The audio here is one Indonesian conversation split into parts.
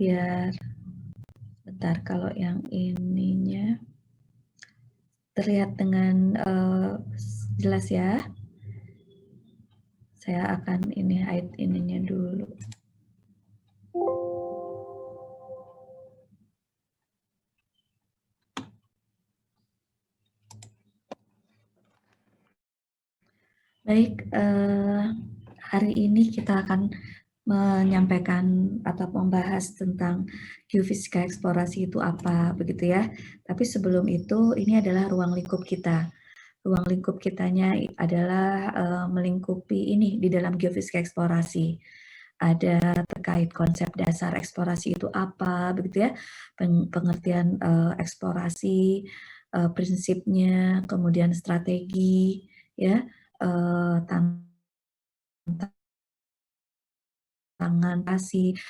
biar bentar, kalau yang ininya terlihat dengan jelas ya. Saya akan ini hide ininya dulu. Baik, hari ini kita akan menyampaikan atau membahas tentang geofisika eksplorasi itu apa, begitu ya. Tapi sebelum itu, ini adalah ruang lingkup kita. Ruang lingkup kitanya adalah melingkupi ini di dalam geofisika eksplorasi. Ada terkait konsep dasar eksplorasi itu apa, begitu ya, pengertian eksplorasi, prinsipnya, kemudian strategi, ya, tantangan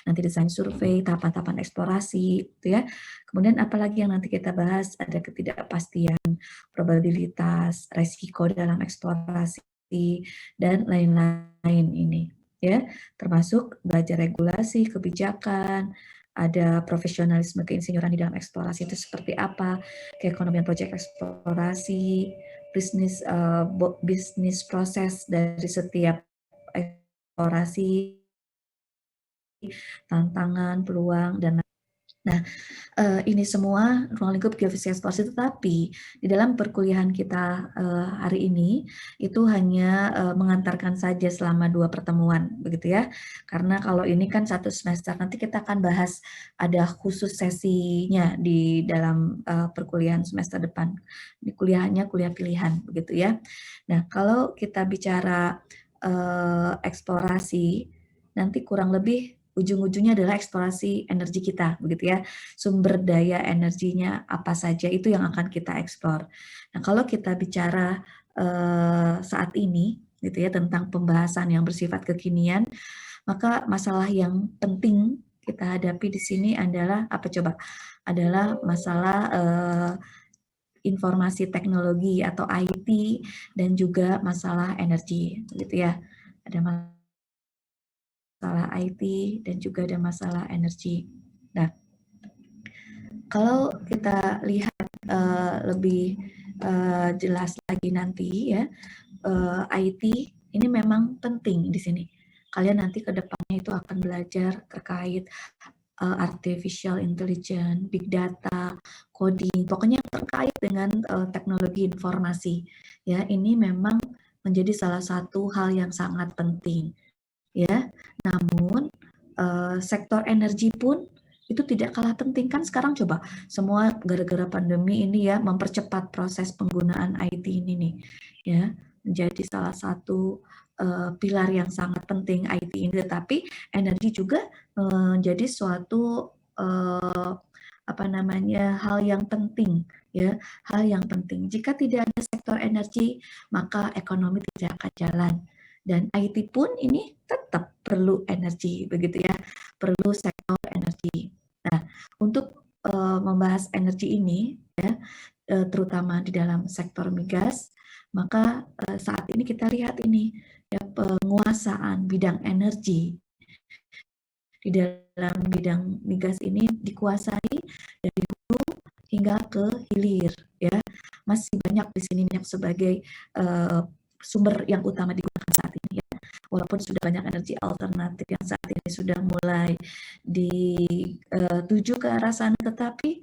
nanti desain survei, tahapan-tahapan eksplorasi, gitu ya. Kemudian apalagi yang nanti kita bahas, ada ketidakpastian, probabilitas, resiko dalam eksplorasi, dan lain-lain ini, ya. Termasuk belajar regulasi, kebijakan, ada profesionalisme keinsinyuran di dalam eksplorasi itu seperti apa, keekonomian proyek eksplorasi, bisnis proses dari setiap eksplorasi, tantangan, peluang, dan nah, ini semua ruang lingkup geofisika eksplorasi, tetapi di dalam perkuliahan kita hari ini itu hanya mengantarkan saja selama 2 pertemuan, begitu ya. Karena kalau ini kan 1 semester, nanti kita akan bahas ada khusus sesinya di dalam perkuliahan semester depan. Di kuliahnya kuliah pilihan, begitu ya. Nah, kalau kita bicara eksplorasi, nanti kurang lebih ujung-ujungnya adalah eksplorasi energi kita, begitu ya. Sumber daya energinya apa saja itu yang akan kita eksplor. Nah, kalau kita bicara saat ini, gitu ya, tentang pembahasan yang bersifat kekinian, maka masalah yang penting kita hadapi di sini adalah apa coba? Adalah masalah informasi teknologi atau IT dan juga masalah energi, gitu ya. Ada masalah IT dan juga ada masalah energi. Nah, kalau kita lihat lebih jelas lagi nanti ya, IT ini memang penting di sini. Kalian nanti ke depannya itu akan belajar terkait artificial intelligence, big data, coding, pokoknya terkait dengan teknologi informasi. Ya, ini memang menjadi salah satu hal yang sangat penting. Ya, namun sektor energi pun itu tidak kalah penting. Kan sekarang coba semua gara-gara pandemi ini ya mempercepat proses penggunaan IT ini nih, ya, menjadi salah satu pilar yang sangat penting IT ini. Tetapi energi juga menjadi suatu apa namanya, hal yang penting, ya, hal yang penting. Jika tidak ada sektor energi, maka ekonomi tidak akan jalan. Dan IT pun ini tetap perlu energi, begitu ya, perlu sektor energi. Nah, untuk membahas energi ini, ya, terutama di dalam sektor migas, maka saat ini kita lihat ini, ya, penguasaan bidang energi di dalam bidang migas ini dikuasai dari hulu hingga ke hilir, ya. Masih banyak di sini minyak sebagai sumber yang utama digunakan saat ini, ya. Walaupun sudah banyak energi alternatif yang saat ini sudah mulai dituju ke arah sana, tetapi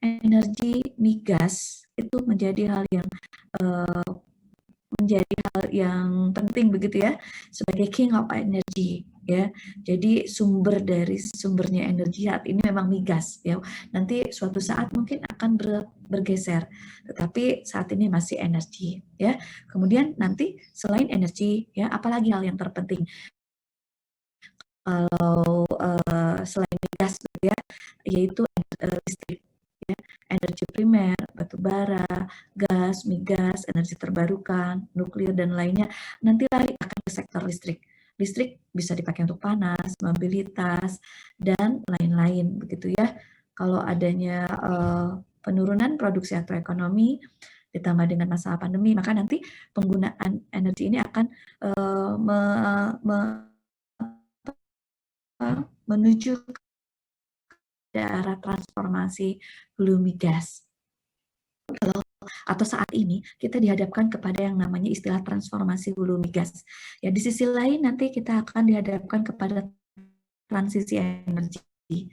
energi migas itu menjadi hal yang penting, begitu ya, sebagai king of energy, ya. Jadi sumbernya energi saat ini memang migas, ya. Nanti suatu saat mungkin akan bergeser, tetapi saat ini masih energi, ya. Kemudian nanti selain energi, ya, apalagi hal yang terpenting kalau selain migas, ya, yaitu listrik, ya. Energi primer, batu bara, gas, migas, energi terbarukan, nuklir, dan lainnya, nanti lari akan ke sektor listrik. Listrik bisa dipakai untuk panas, mobilitas, dan lain-lain, begitu ya. Kalau adanya penurunan produksi atau ekonomi, ditambah dengan masalah pandemi, maka nanti penggunaan energi ini akan menuju arah transformasi hulu migas. Atau saat ini kita dihadapkan kepada yang namanya istilah transformasi hulu migas. Ya, di sisi lain nanti kita akan dihadapkan kepada transisi energi.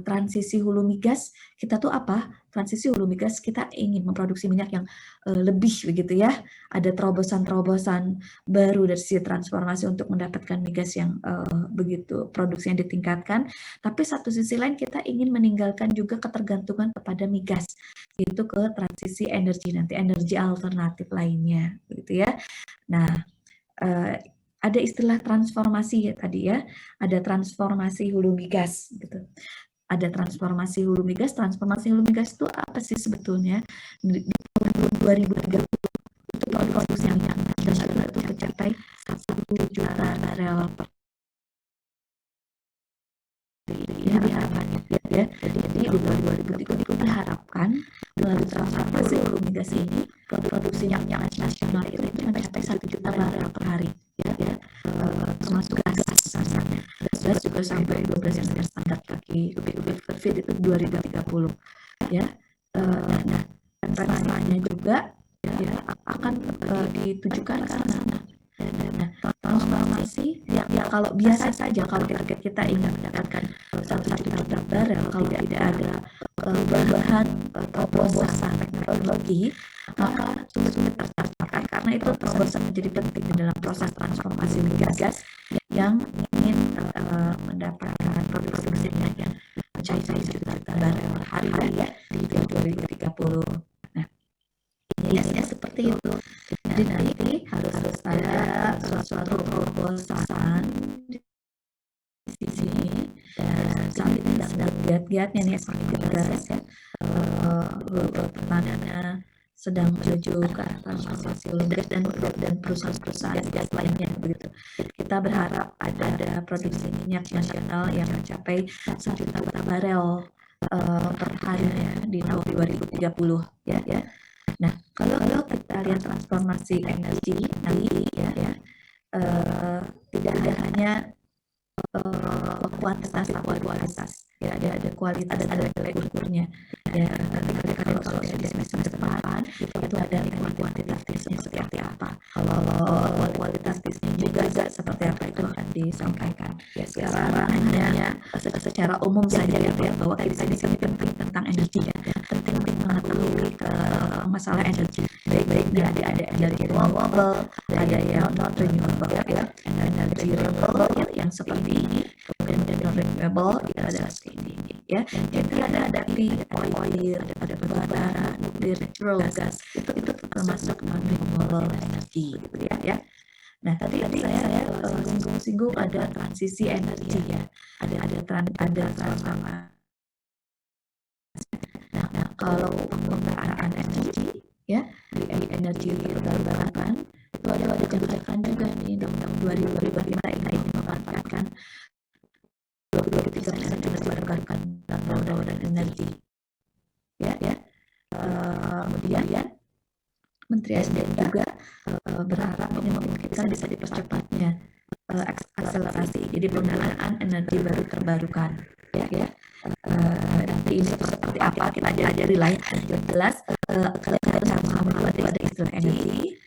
Transisi hulu migas kita tuh apa? Transisi hulu migas kita ingin memproduksi minyak yang lebih begitu ya. Ada terobosan-terobosan baru dari sisi transformasi untuk mendapatkan migas yang begitu produksi yang ditingkatkan. Tapi satu sisi lain kita ingin meninggalkan juga ketergantungan kepada migas, yaitu ke transisi energi nanti, energi alternatif lainnya, begitu ya. Nah, ada istilah transformasi ya tadi ya, ada transformasi hulu migas gitu. Ada transformasi hulu migas itu apa sih sebetulnya? Di tahun 2030 itu produksi minyak nasional itu mencapai 1 juta barel per ya harapannya ya. Jadi di 2030 diharapkan melalui transformasi hulu migas ini produksi minyak nasional itu mencapai 1 juta barel per hari ya, termasuk gas misalnya. Gas juga sampai 12 yang standar kaki kubik per feet itu 2030 ya. Nah, rencananya juga ya akan ditujukan ke sana. Nah, transformasi ya kalau biasa saja kalau target kita ingin mendapatkan 1 juta barel, kalau tidak ada perubahan terobosan teknologi maka sulit tercapai, karena itu terobosan menjadi penting dalam proses transformasi migas yang ingin mendapatkan produksi minyak yang mencapai 1 juta barel per hari ya di 2030. Nah, ini seperti itu. Jadi nanti harus ada suatu terobosan di sini, dan saat ini sedang giat-giatnya nih gas ya, pertamina sedang menuju ke transformasi hulu migas dan perusahaan gas lainnya begitu. Kita berharap ada produksi minyak nasional yang mencapai 1 juta barel per hari di tahun 2030 ya. Nah, kalau kita lihat transformasi energi nanti ya, tidak hanya kuantitas tapi kualitas ya, ada kualitas, ada ukurnya ya. Nanti kalau di semester depan itu ada kuantitatifnya seperti apa, kalau kualitatifnya juga seperti apa itu akan disampaikan ya. Sekarang hanya secara umum saja ya bahwa kita ini penting tentang energi ya, penting mengetahui masalah energi, baik-baiknya ada energi renewable, ada yang non renewable ya, energi renewable yang seperti ini, kemudian non renewable itu adalah seperti ini ya. Jadi ada oil, ada batu bara, nuklir, natural gas, itu termasuk non renewable energi gitu ya. Nah, tadi saya singgung ada transisi energi ya, ada transformasi. Nah, kalau penggunaan energi ya di energi terbarukan itu ada kebijakan juga nih di tahun 2025 ini memanfaatkan 23% terbarukan dan energi ya. Kemudian Menteri SDM juga berharap ini memungkinkan bisa dipercepatnya akselerasi jadi penggunaan energi baru terbarukan ya. Nanti ini seperti apa kita ajari lah ya. Yang jelas kalian sama-sama ada istilah energi,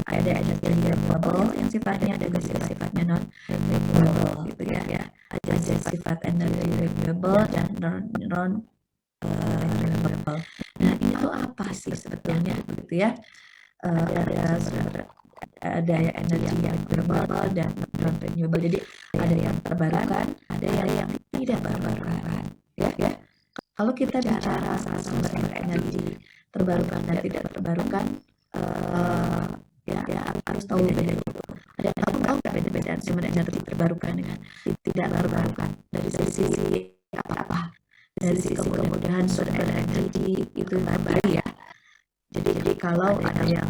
ada energi renewable yang sifatnya, ada sifatnya non renewable gitu ya. Ada sifat energi renewable dan non renewable. Nah, ini tuh apa sih sebetulnya begitu ya? Ada energi yang renewable dan non renewable. Jadi ada yang terbarukan, ada yang tidak terbarukan ya. Kalau kita bicara sumber energi terbarukan dan tidak terbarukan, ya harus tahu beda itu. Ada tahu beda sumber energi terbarukan dengan tidak terbarukan dari sisi apa? Dari sisi kemudahan sumber energi itu terbaik ya. Jadi kalau ada yang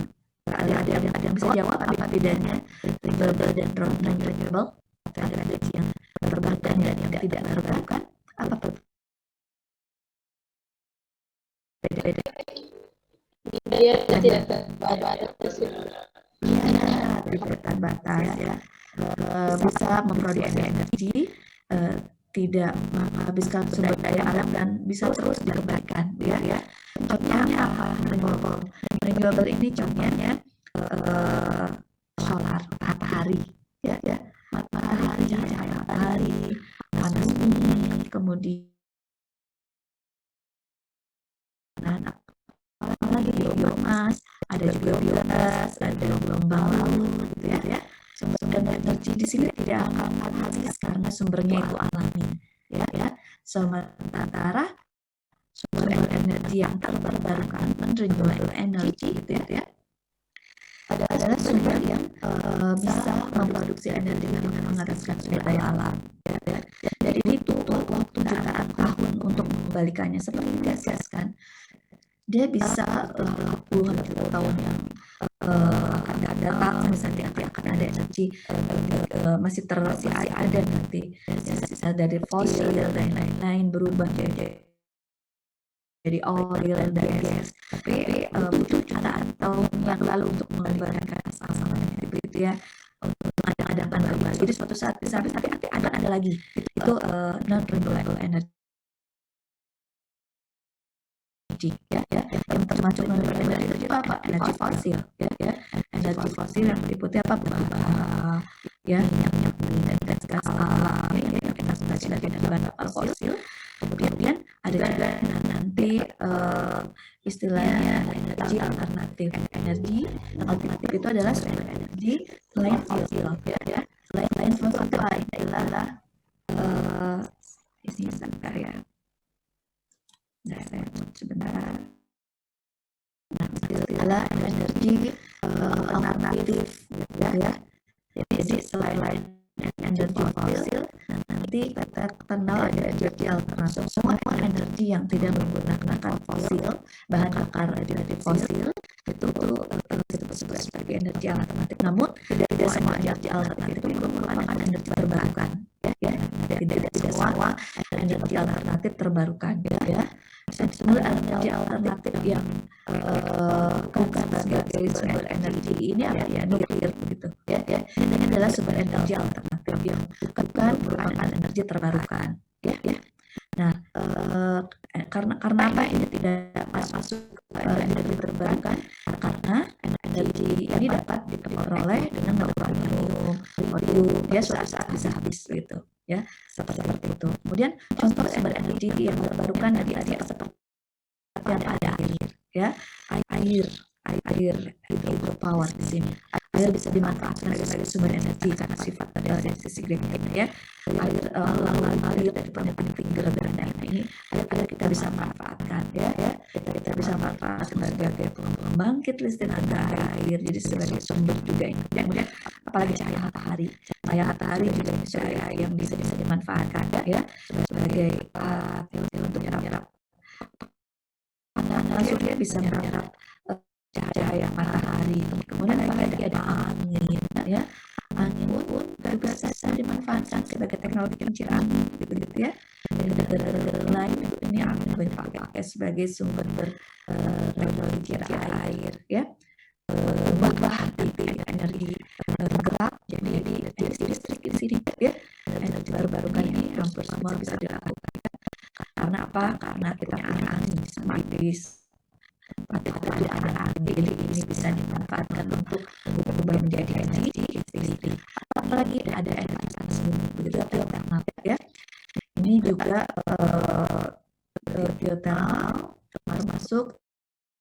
bisa jawab apa bedanya renewable dan non renewable, atau ada energi yang terbarukan dan yang tidak terbarukan, apa beda-beda? Dia tidak terbatas Tidak terbatas ya. Bisa memproduksi energi tidak menghabiskan sumber daya alam dan bisa terus dikembalikan, ya. Contohnya apa? Renewable ini contohnya solar, matahari, ya. Matahari, cahaya matahari, panas bumi, kemudian apalagi biomas, ada juga biogas, ada gelombang laut, gitu ya. Sumber energi di sini tidak akan habis karena sumbernya itu alami, ya. Sementara sumber energi yang terbarukan, renewable energy, gitu ya, adalah sumber yang bisa memproduksi energi dengan menghabiskan sumber daya alam, ya. Jadi itu waktu jutaan tahun untuk mengembalikannya seperti gas kan, dia bisa puluhan juta tahun yang akan datang, misalnya nanti akan ada energi masih ada nanti sisa dari fosil dan lain-lain berubah jadi oil dan gas, tapi butuh jutaan tahun yang lalu untuk mengembalikan asalnya itu ya, untuk mengadakan kembali. Jadi suatu saat bisa tapi ada lagi itu non renewable energy, ya, yang termasuk non renewable energy itu apa? Energi fosil, ya. Energi fosil yang meliputi apa? Bara, ya, minyak dan gas alam, ya, yang kita sebut sebagai bahan bakar fosil. Kemudian ada juga nanti istilahnya energi alternatif. Energi alternatif itu adalah sumber energi selain fosil, ya. Selain fosil itu adalah ini sebentar ya. Nah, saya sebentar. Nah, adalah energi alternatif, ya. Jadi selain energi fosil, nanti kita kenal ada energi alternatif. Semua energi yang tidak menggunakan fosil, bahan bakar radioaktif fosil, itu disebut sebagai energi alternatif. Namun tidak semua energi alternatif itu merupakan energi terbarukan, ya. Tidak semua energi alternatif terbarukan, ya. Sumber energi alternatif yang bukan sebagai sumber energi ini apa ya, nuklir begitu, ya. Ini adalah sumber energi alternatif yang bukan merupakan energi terbarukan, ya. Nah, karena apa ini tidak masuk energi terbarukan? Karena energi ini dapat diperoleh dengan melakukan minum, ya, suatu saat bisa habis gitu, ya, seperti itu. Kemudian contoh sumber energi yang terbarukan tadi seperti yang ada air, ya, air hydropower di sini. Air bisa dimanfaatkan sebagai sumber energi karena sifat dari sisi greening, ya. Air dari penyepan tinggi rendah ini air kita bisa manfaatkan, ya. Kita bisa manfaatkan sebagai pembangkit listrik tenaga air, jadi sebagai sumber juga ini. Kemudian apalagi cahaya matahari juga yang bisa dimanfaatkan, ya, sebagai untuk menyerap panas surya, bisa menyerap cahaya matahari. Kemudian apalagi ada angin, ya. Angin pun juga bisa dimanfaatkan sebagai teknologi kincir angin, gitu ya. Lain ini angin dipakai sebagai sumber teknologi air, ya. Ubah energi gerak jadi listrik di sini, ya. Energi terbarukan ini hampir semua bisa dilakukan. Karena apa? Karena kita punya angin bis, matahari ada angin, jadi ini bisa dimanfaatkan untuk berubah menjadi energi listrik. Apalagi ada energi panas bumi, begitu geothermal, ya. Ini juga geothermal termasuk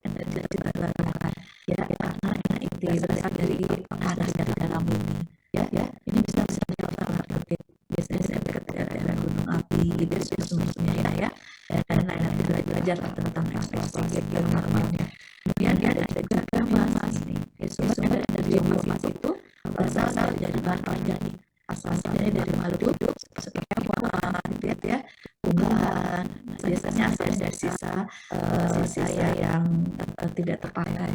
energi terbarukan, ya, karena itu berasal dari panas dari dalam bumi, ya. Ini bisa alternatif, biasanya dekat daerah gunung api, gitu, sumber-sumbernya, ya. Dan lain-lain belajar tentang eksplorasi geothermalnya. Kemudian ada juga biomas ini. Sumber energi biomas itu berasal dari bahan organik, asalnya dari makhluk hidup seperti hewan, ya, tumbuhan. Biasanya asalnya dari sisa yang tidak terpakai.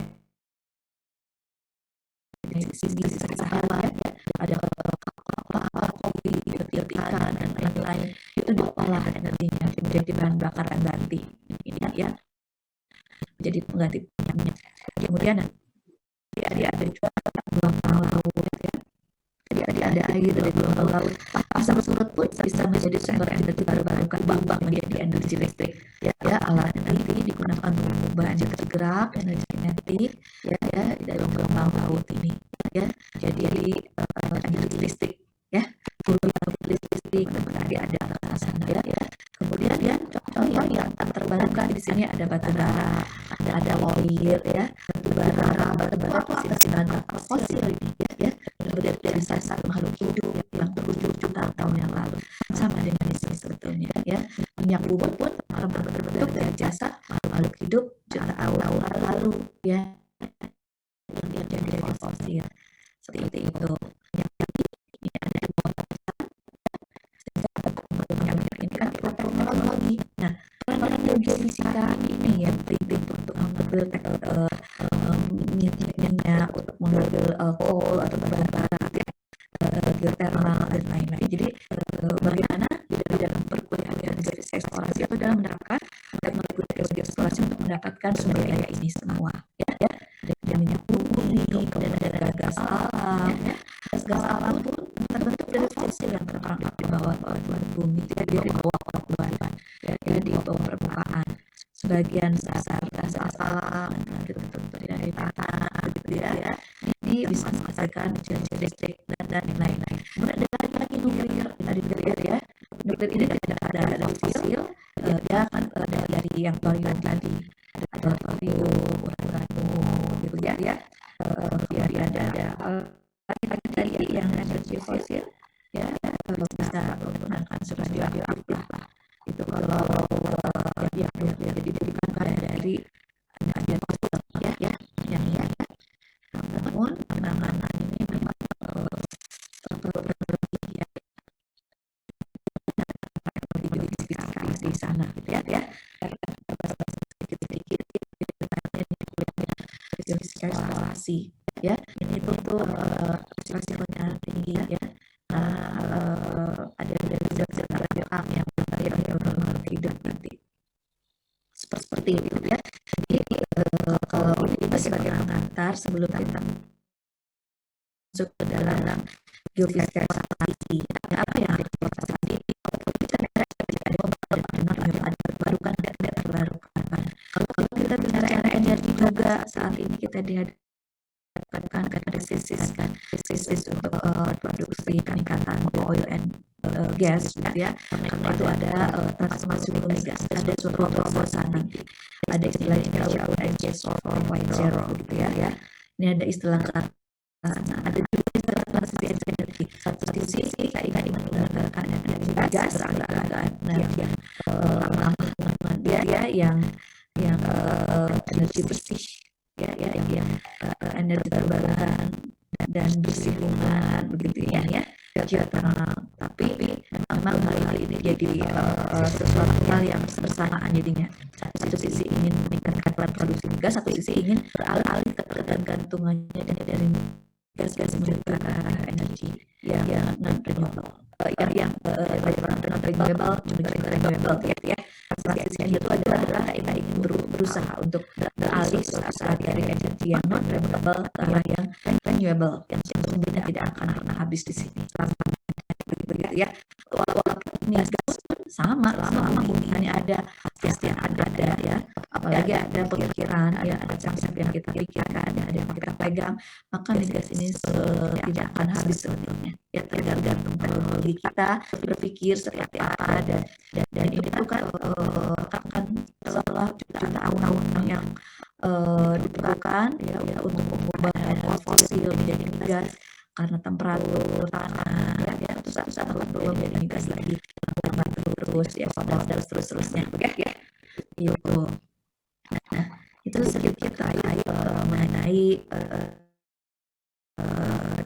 Sisa hewan, ya. Ada kopi, ikan, dan lain-lain. Itu diolah energinya menjadi bahan bakar pengganti, ini, ya, menjadi pengganti minyak. Kemudian ada juga gelombang laut, ya. Jadi ada air dari gelombang laut, asam surut pun bisa menjadi sumber energi terbarukan bank menjadi energi listrik. Ya, alat nanti digunakan untuk mengubah energi gerak, energi kinetik, ya dari gelombang laut ini. Ya, jadi energi listrik. Ya, listrik tadi ada atas sana ya. Kemudian contoh yang terbarukan di sini ada batu bara, ada oil ya, batu bara itu bahan bakar fosil ini ya, dari satu makhluk hidup yang berwujud juta tahun yang lalu, sama dengan di sini sebetulnya ya. Minyak bumi pun berbentuk dari jasa makhluk hidup juta tahun lalu ya, yang jadi fosil seperti itu. Ini ada ini kan teknologi. Nah, karena geofisika ini yang penting untuk mengambil minyak, untuk mengambil coal atau bara geothermal dan lain-lain. Jadi bagaimana di dalam perkuliahan eksplorasi itu dalam menerapkan teknologi eksplorasi untuk mendapatkan sumber daya ini semua ya. Ada minyak bumi, kemudian ada gas alam ya. Gas alam pun terbentuk dari fosil yang terperangkap di bawah bumi, di bawah permukaan ya, di bawah permukaan. Sebagian besar gas alam terbentuk dari tanah gitu ya. Ini bisa menghasilkan energi listrik dan lain-lain. Kemudian ada lagi nuklir ya. Nuklir ini tidak ada dari fosil, dia kan dari yang thorium tadi, ada thorium, uranium gitu ya. Kemudian ada lagi yang energi fosil ya, bisa menggunakan radioaktif lah. Itu kalau dia diberikan dari energi fosil ya yang ya. Namun penanganan ini memang di sana ya eksplorasi ya, ini tuh resikonya tinggi ya. Ada dari zat-zat radioaktif yang hidup nanti seperti itu ya. Jadi kalau ini sebagai pengantar sebelum kita masuk ke dalam geofisika eksplorasi, apa yang diproses tadi terbarukan dan tidak terbarukan. Kalau kita bicara energi juga, saat ini kita dihadapkan ke krisis untuk produksi peningkatan oil and gas gitu ya. Karena itu ada transformasi bumi gas, ada suatu terobosan nanti, ada istilah Indonesia 4.0 gitu ya. Ini ada istilah ada juga istilah transisi energi. Satu sisi kita ingin menggunakan energi gas, energi yang energi bersih ya, yang energi terbarukan dan bersih lingkungan begitu ya. Tapi memang hal ini jadi sesuatu hal yang bersamaan jadinya. Satu sisi ingin meningkatkan produksi gas, satu sisi ingin beralih ketergantungannya dari gas menuju ke energi yang non renewable, yang non renewable ya. Transisinya itu adalah kita ingin berusaha untuk beralih saat dari energi yang non renewable ke arah yang renewable, yang sumbernya tidak akan pernah habis di sini. Begitu ya. Walaupun ini gas sama bumi, hanya ada pasti ada ya. Apalagi ada pemikiran, ada konsep yang kita pikirkan, ada yang kita pegang, maka gas ini tidak akan habis sebetulnya. Ya, tergantung teknologi kita berpikir seperti apa, dan ini bukan akan setelah tahun-tahun yang diperlukan ya untuk mengubah fosil menjadi gas karena temperatur tanah ya terus belum jadi gas lagi terus ya dan terusnya ya itu. Nah, itu sedikit mengenai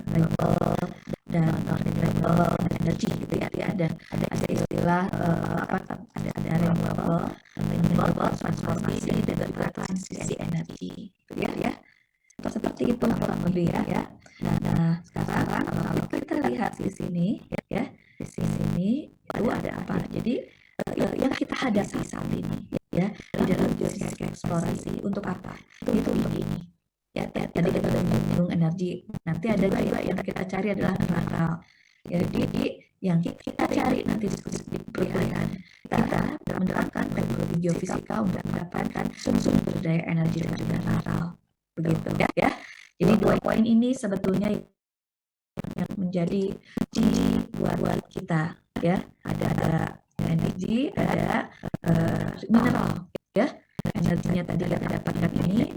renewable dan non renewable energy gitu ya, dan ada istilah ada renewable transformasi dan juga transisi energi gitu ya. Seperti itu kurang lebih ya. Nah, sekarang kalau kita lihat di sini ya, di sini itu ada apa? Jadi yang kita hadapi saat ini ya di dalam geofisika eksplorasi untuk apa? Itu untuk ini. Ya, tadi kita sudah menyinggung energi. Nanti ada juga yang kita cari adalah netral. Jadi yang kita cari nanti di perkuliahan. Kita menerapkan teknologi geofisika untuk mendapatkan sumber daya energi dengan mineral. Begitu ya. Jadi 2 poin ini sebetulnya yang menjadi kunci buat kita ya. Ada energi, ada mineral ya. Energinya tadi kita dapatkan ini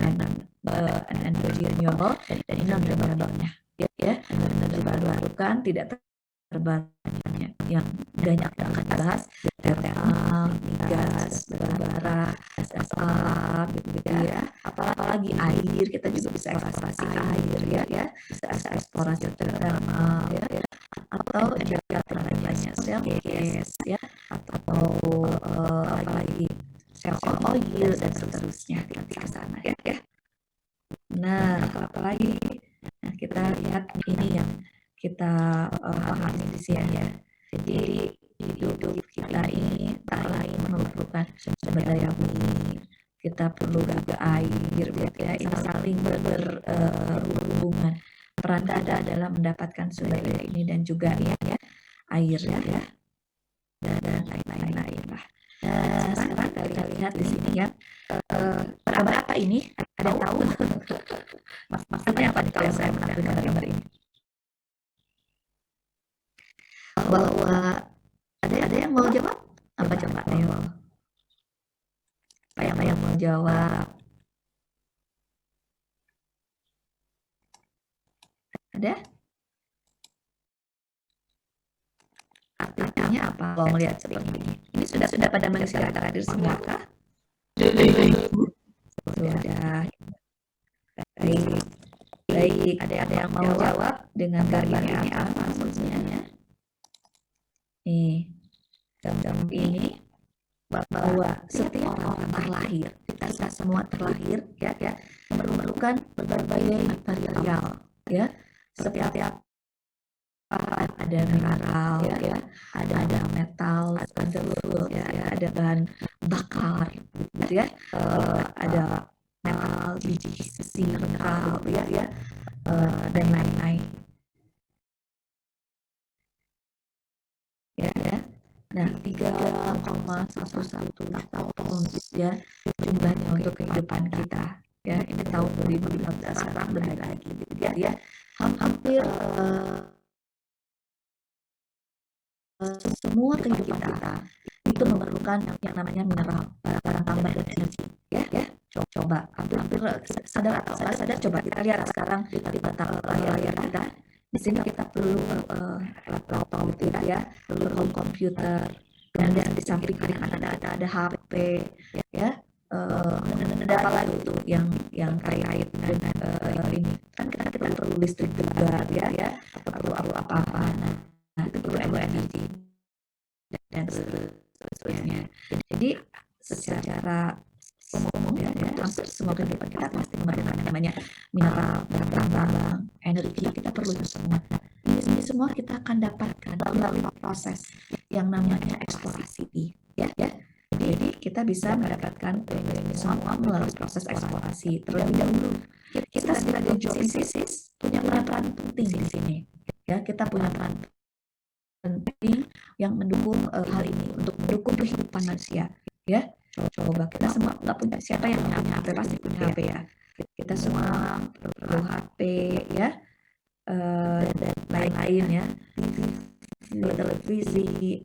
energi renewable dan ini non renewable-nya ya. Energi baru-barukan tidak terbarukannya yang banyak yang akan dibahas thermal, migas, bara, alam gitu ya. Apalagi air, kita juga bisa eksplorasi air ya. Bisa eksplorasi thermal ya. Atau juga lainnya shale gas ya. Atau apalagi shale oil dan seterusnya nanti ke sana ya. Nah, apalagi kita lihat ini yang kita pahami di sini ya. Jadi hidup kita ini tak lain memerlukan sumber daya bumi. Kita perlu juga air, ya. Ini saling berhubungan. Peran kita adalah mendapatkan sumber daya ini dan juga ya air ya dan lain-lain lah. Nah, sekarang kita lihat di sini ya. Apa ini? Ada yang tahu? Maksudnya apa nih kalau saya menampilkan gambar ini? Bahwa ada yang mau jawab? Apa coba? Ayo. Apa yang mau jawab? Ada? Artinya apa kalau melihat seperti ini? Ini sudah pada manusia hadir semua kah? Sudah. Baik. Ada yang mau jawab dengan gambar ini apa maksudnya? Nih, gambar ini bahwa setiap orang terlahir, kita semua terlahir ya memerlukan berbagai material ya. Setiap ada mineral ya, ada metal, ada bahan bakar gitu ya, ada metal, besi, mineral ya, dan lain-lain ya. Nah, 3,11 tahun ya jumlahnya untuk kehidupan kita ya. Ini tahun 2015, sekarang lebih lagi gitu ya. Hampir semua kehidupan kita itu memerlukan yang namanya mineral, barang tambah dan energi ya. Coba hampir sadar atau nggak sadar, coba kita lihat sekarang di layar kita. Di sini kita perlu laptop gitu ya, perlu home computer, kemudian di samping kiri kanan ada HP ya. Ada apa lagi tuh yang kait dengan ini kan kita perlu listrik juga ya, atau perlu apa-apa. Nah, itu perlu energi dan seterusnya. Jadi secara umum ya hampir semua kehidupan kita pasti memerlukan yang namanya mineral, tambang, energi. Kita perlu itu semua. Ini semua kita akan dapatkan melalui proses yang namanya eksplorasi ya. Jadi kita bisa mendapatkan ini semua melalui proses eksplorasi. Terlebih dahulu kita sebagai geofisikis punya peran penting di sini ya. Kita punya peran penting yang mendukung hal ini untuk mendukung kehidupan manusia ya. Coba kita semua nggak punya, siapa yang punya HP pasti punya HP ya. Kita semua perlu HP ya, dan lain-lain ya, televisi,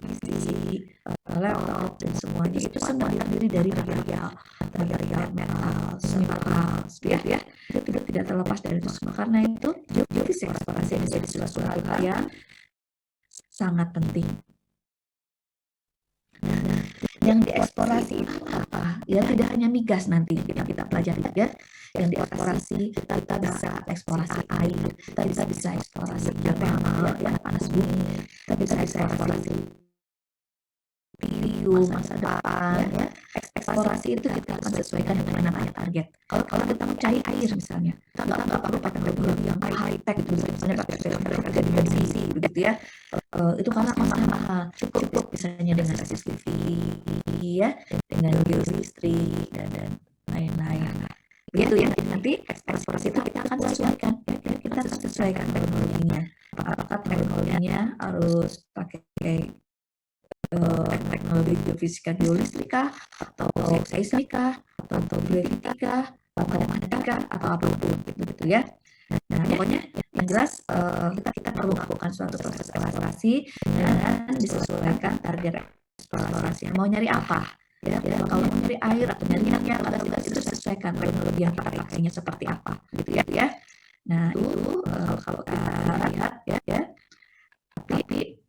laptop dan semuanya itu semua terdiri dari material metal, mineral ya. Itu tidak terlepas dari itu semua. Karena itu geofisika eksplorasi menjadi suatu hal yang sangat penting. Yang dieksplorasi itu apa? Ya tidak hanya migas nanti yang kita pelajari ya. Yang dieksplorasi kita bisa eksplorasi air, kita bisa eksplorasi geothermal ya, panas bumi, kita bisa eksplorasi masa depan ya. Eksplorasi itu kita akan sesuaikan dengan namanya target. Kalau kita mencari air misalnya, kita nggak perlu teknologi yang high tech itu, misalnya pakai filter dimensi begitu ya. Itu karena kosnya mahal. Cukup misalnya dengan CCTV ya, dengan geolistrik dan lain-lain. Begitu ya. Nanti eksplorasi itu kita akan sesuaikan. Kita akan sesuaikan teknologinya. Apakah teknologinya harus pakai teknologi geofisika geolistika atau seismika atau geofitika atau matematika atau apapun gitu ya. Nah, pokoknya yang jelas kita perlu melakukan suatu proses eksplorasi dan disesuaikan target eksplorasi. Mau nyari apa? Ya, kalau mau nyari air atau nyari minyak atau tidak, itu sesuaikan teknologi yang kita pakainya seperti apa, gitu ya. Nah, itu kalau kita lihat ya. Tapi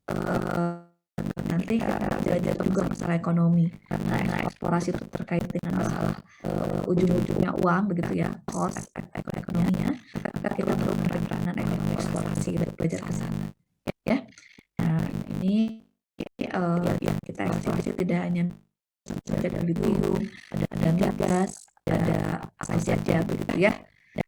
nanti kita belajar juga masalah ekonomi, karena eksplorasi itu terkait dengan masalah ujung-ujungnya uang, begitu ya, cost ekonominya. Maka kita perlu peranan ekonomi eksplorasi dan belajar ke sana, ya. Nah, ini yang kita eksplorasi tidak hanya ada lithium, ada gas, ada apa saja, begitu ya.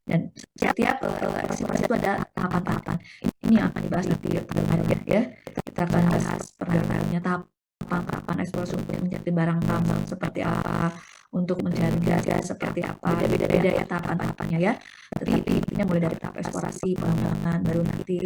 Dan setiap eksplorasi itu ada tahapan-tahapan. Ini yang akan dibahas nanti kedepannya ya. Kita akan bahas perdetannya tahapan eksplorasi untuk mencari barang tambang seperti apa, untuk mencari gas seperti apa, beda-beda ya tahapan-tahapannya ya. Tetapi intinya mulai dari tahap eksplorasi, pengembangan, baru nanti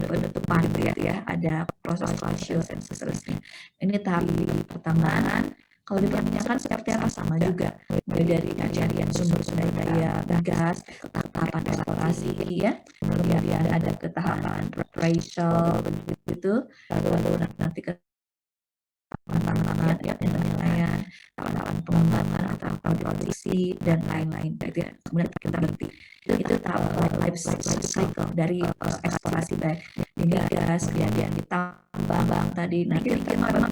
penutupan gitu ya, ada proses closure dan seterusnya. Ini tahap pertambangan. Kalau dipertanyakan seperti apa, sama juga, mulai dari pencarian sumber daya gas, tahapan eksplorasi ya, kemudian ada ke tahapan appraisal begitu, lalu nanti ke tahapan ya, penilaian, tahapan pengembangan atau produksi dan lain-lain gitu ya. Kemudian kita berhenti. Itu tahap life cycle dari eksplorasi baik minyak gas, kemudian ditambang tadi, nanti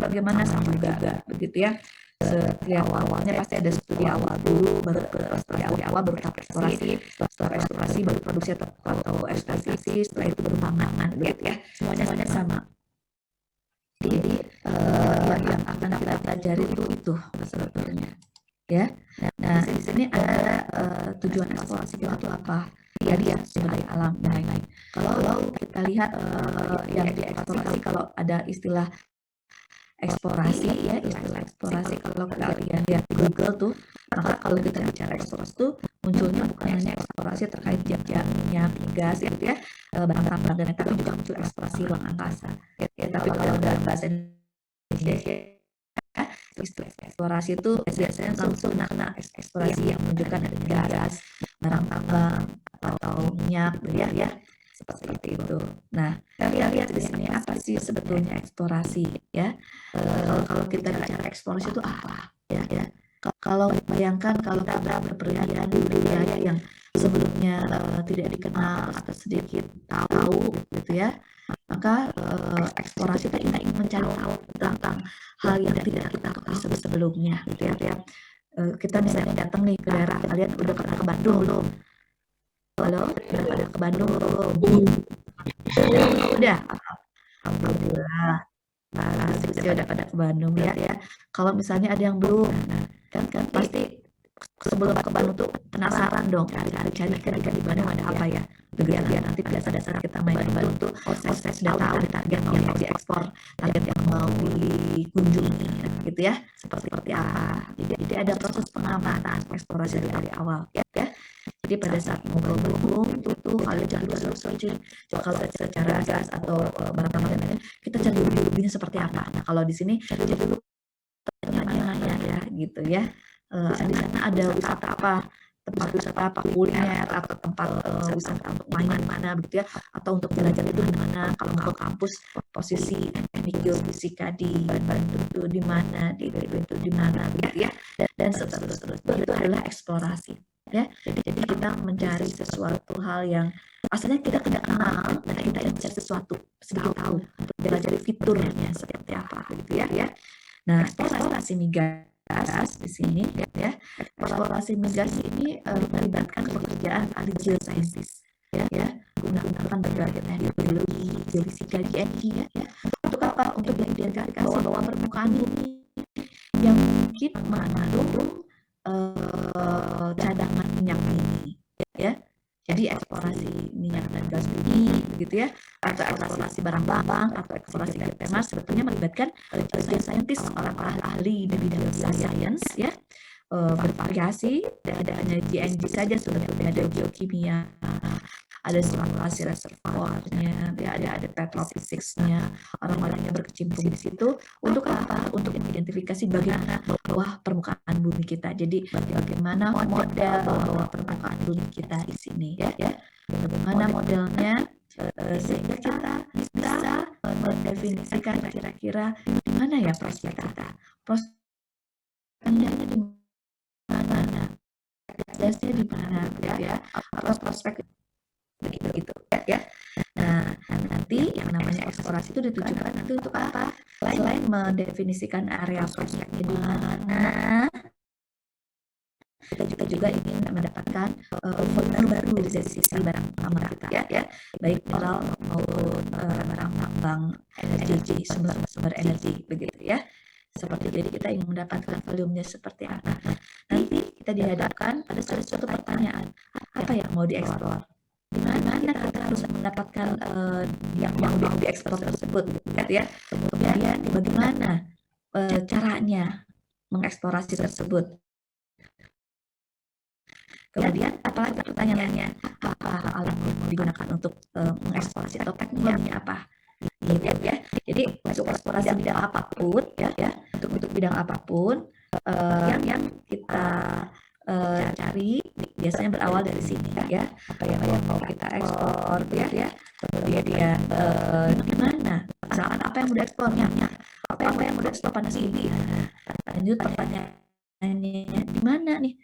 bagaimana sama juga begitu ya. Setiap awalnya pasti ada studi awal dulu, baru studi awal baru tahap eksplorasi, setelah eksplorasi baru produksi atau eksploitasi, setelah itu baru pengembangan gitu ya. Semuanya sama. Jadi yang akan kita pelajari itu sebetulnya ya. Nah, di sini ada tujuan eksplorasi itu apa? Ya sebagai alam dan lain-lain. Kalau kita lihat yang dieksplorasi, kalau ada istilah eksplorasi ya, istilah eksplorasi kalau kalian lihat di Google tuh, maka kalau kita bicara eksplorasi tuh munculnya bukan hanya eksplorasi terkait minyak, gas gitu ya, barang tambang dan lain, tapi juga muncul eksplorasi ruang angkasa ya. Tapi kalau dalam bahasa Indonesia istilah eksplorasi itu biasanya langsung kena eksplorasi yang menunjukkan adanya gas, barang tambang atau minyak ya. Seperti itu. Nah, kita lihat di sini apa sih sebetulnya eksplorasi ya. Kalau kita bicara eksplorasi itu apa ya. Kalau bayangkan kalau kita berpergian di wilayah yang sebelumnya tidak dikenal atau sedikit tahu gitu ya, maka eksplorasi itu kita ingin mencari tahu tentang hal yang tidak kita ketahui sebelumnya gitu ya. Kita misalnya datang nih ke daerah, kalian udah pernah ke Bandung belum? Halo, udah pada ke Bandung belum? Udah, alhamdulillah. Nah, udah pada ke Bandung ya. Kalau misalnya ada yang belum, kan pasti sebelum ke Bandung tuh penasaran dong, cari di Bandung ada apa ya. Biar nanti pada saat kita main ke Bandung tuh, saya sudah tahu target yang mau diekspor, target yang mau dikunjungi gitu ya, seperti apa. Jadi ada proses pengamatan eksplorasi dari awal ya. Jadi pada saat mau ke Bandung itu kalian jangan dulu searching kalau secara gas atau barang-barang lainnya, kita cari dulu lebihnya seperti apa. Nah, kalau di sini cari dulu tanya ya gitu ya. Di sana ada wisata apa, tempat wisata apa, kuliner atau tempat wisata untuk main mana begitu ya, atau untuk belajar itu di mana. Kalau mau ke kampus, posisi teknik geofisika di Bandung itu di mana, di itu di mana begitu ya, dan seterusnya. Itu adalah eksplorasi ya. Jadi kita mencari sesuatu hal yang asalnya kita tidak kenal, dan kita mencari sesuatu sedikit tahu untuk belajar fiturnya seperti apa gitu ya. Nah, eksplorasi migas di sini ya. Eksplorasi migas ini melibatkan pekerjaan ahli geoscientist ya, gunakan berbagai teknik biologi, geofisika, GNI ya. Untuk apa? Untuk mengidentifikasi bahwa permukaan bumi yang mungkin mengandung cadangan minyak ini ya. Jadi eksplorasi minyak dan gas bumi begitu ya, atau eksplorasi barang tambang atau eksplorasi geotermal sebetulnya melibatkan geoscientist, orang ahli di bidang geoscience ya, bervariasi. Ada GNG saja sebetulnya, ada geokimia, ada simulasi reservoirnya, ada petrophysics-nya, orang-orang yang berkecimpung di situ. Untuk apa? Untuk mengidentifikasi bagaimana bawah permukaan bumi kita. Jadi bagaimana model bawah permukaan bumi kita di sini, ya. Bagaimana modelnya, sehingga kita bisa mendefinisikan kira-kira di mana ya prospek kita. Prospeknya di mana? Gasnya di mana, ya? Atau prospek begitu, ya. Nah, nanti yang namanya eksplorasi itu ditujukan nanti untuk apa? Selain mendefinisikan area prospeknya di mana, kita juga ingin mendapatkan baru dari sisi barang tambang kita, ya, baik mineral maupun barang tambang energi, sumber energi, begitu, ya. Seperti jadi kita ingin mendapatkan volumenya seperti apa. Nanti kita dihadapkan pada suatu pertanyaan, apa yang mau dieksplor? Di mana kita harus mendapatkan yang mau dieksplor tersebut, ya. Kemudian bagaimana caranya mengeksplorasi tersebut. Kemudian apalagi pertanyaannya, apa alat yang mau digunakan untuk mengeksplorasi atau teknologinya apa, gitu, ya. Jadi untuk eksplorasi bidang apapun, ya, untuk bidang apapun yang kita cari biasanya berawal dari sini, ya. Apa yang mau kita ekspor, ya. Kemudian di mana, misalkan apa yang mau dieksplornya, apa yang mau dieksplor pada sini. Lanjut pertanyaannya, di mana nih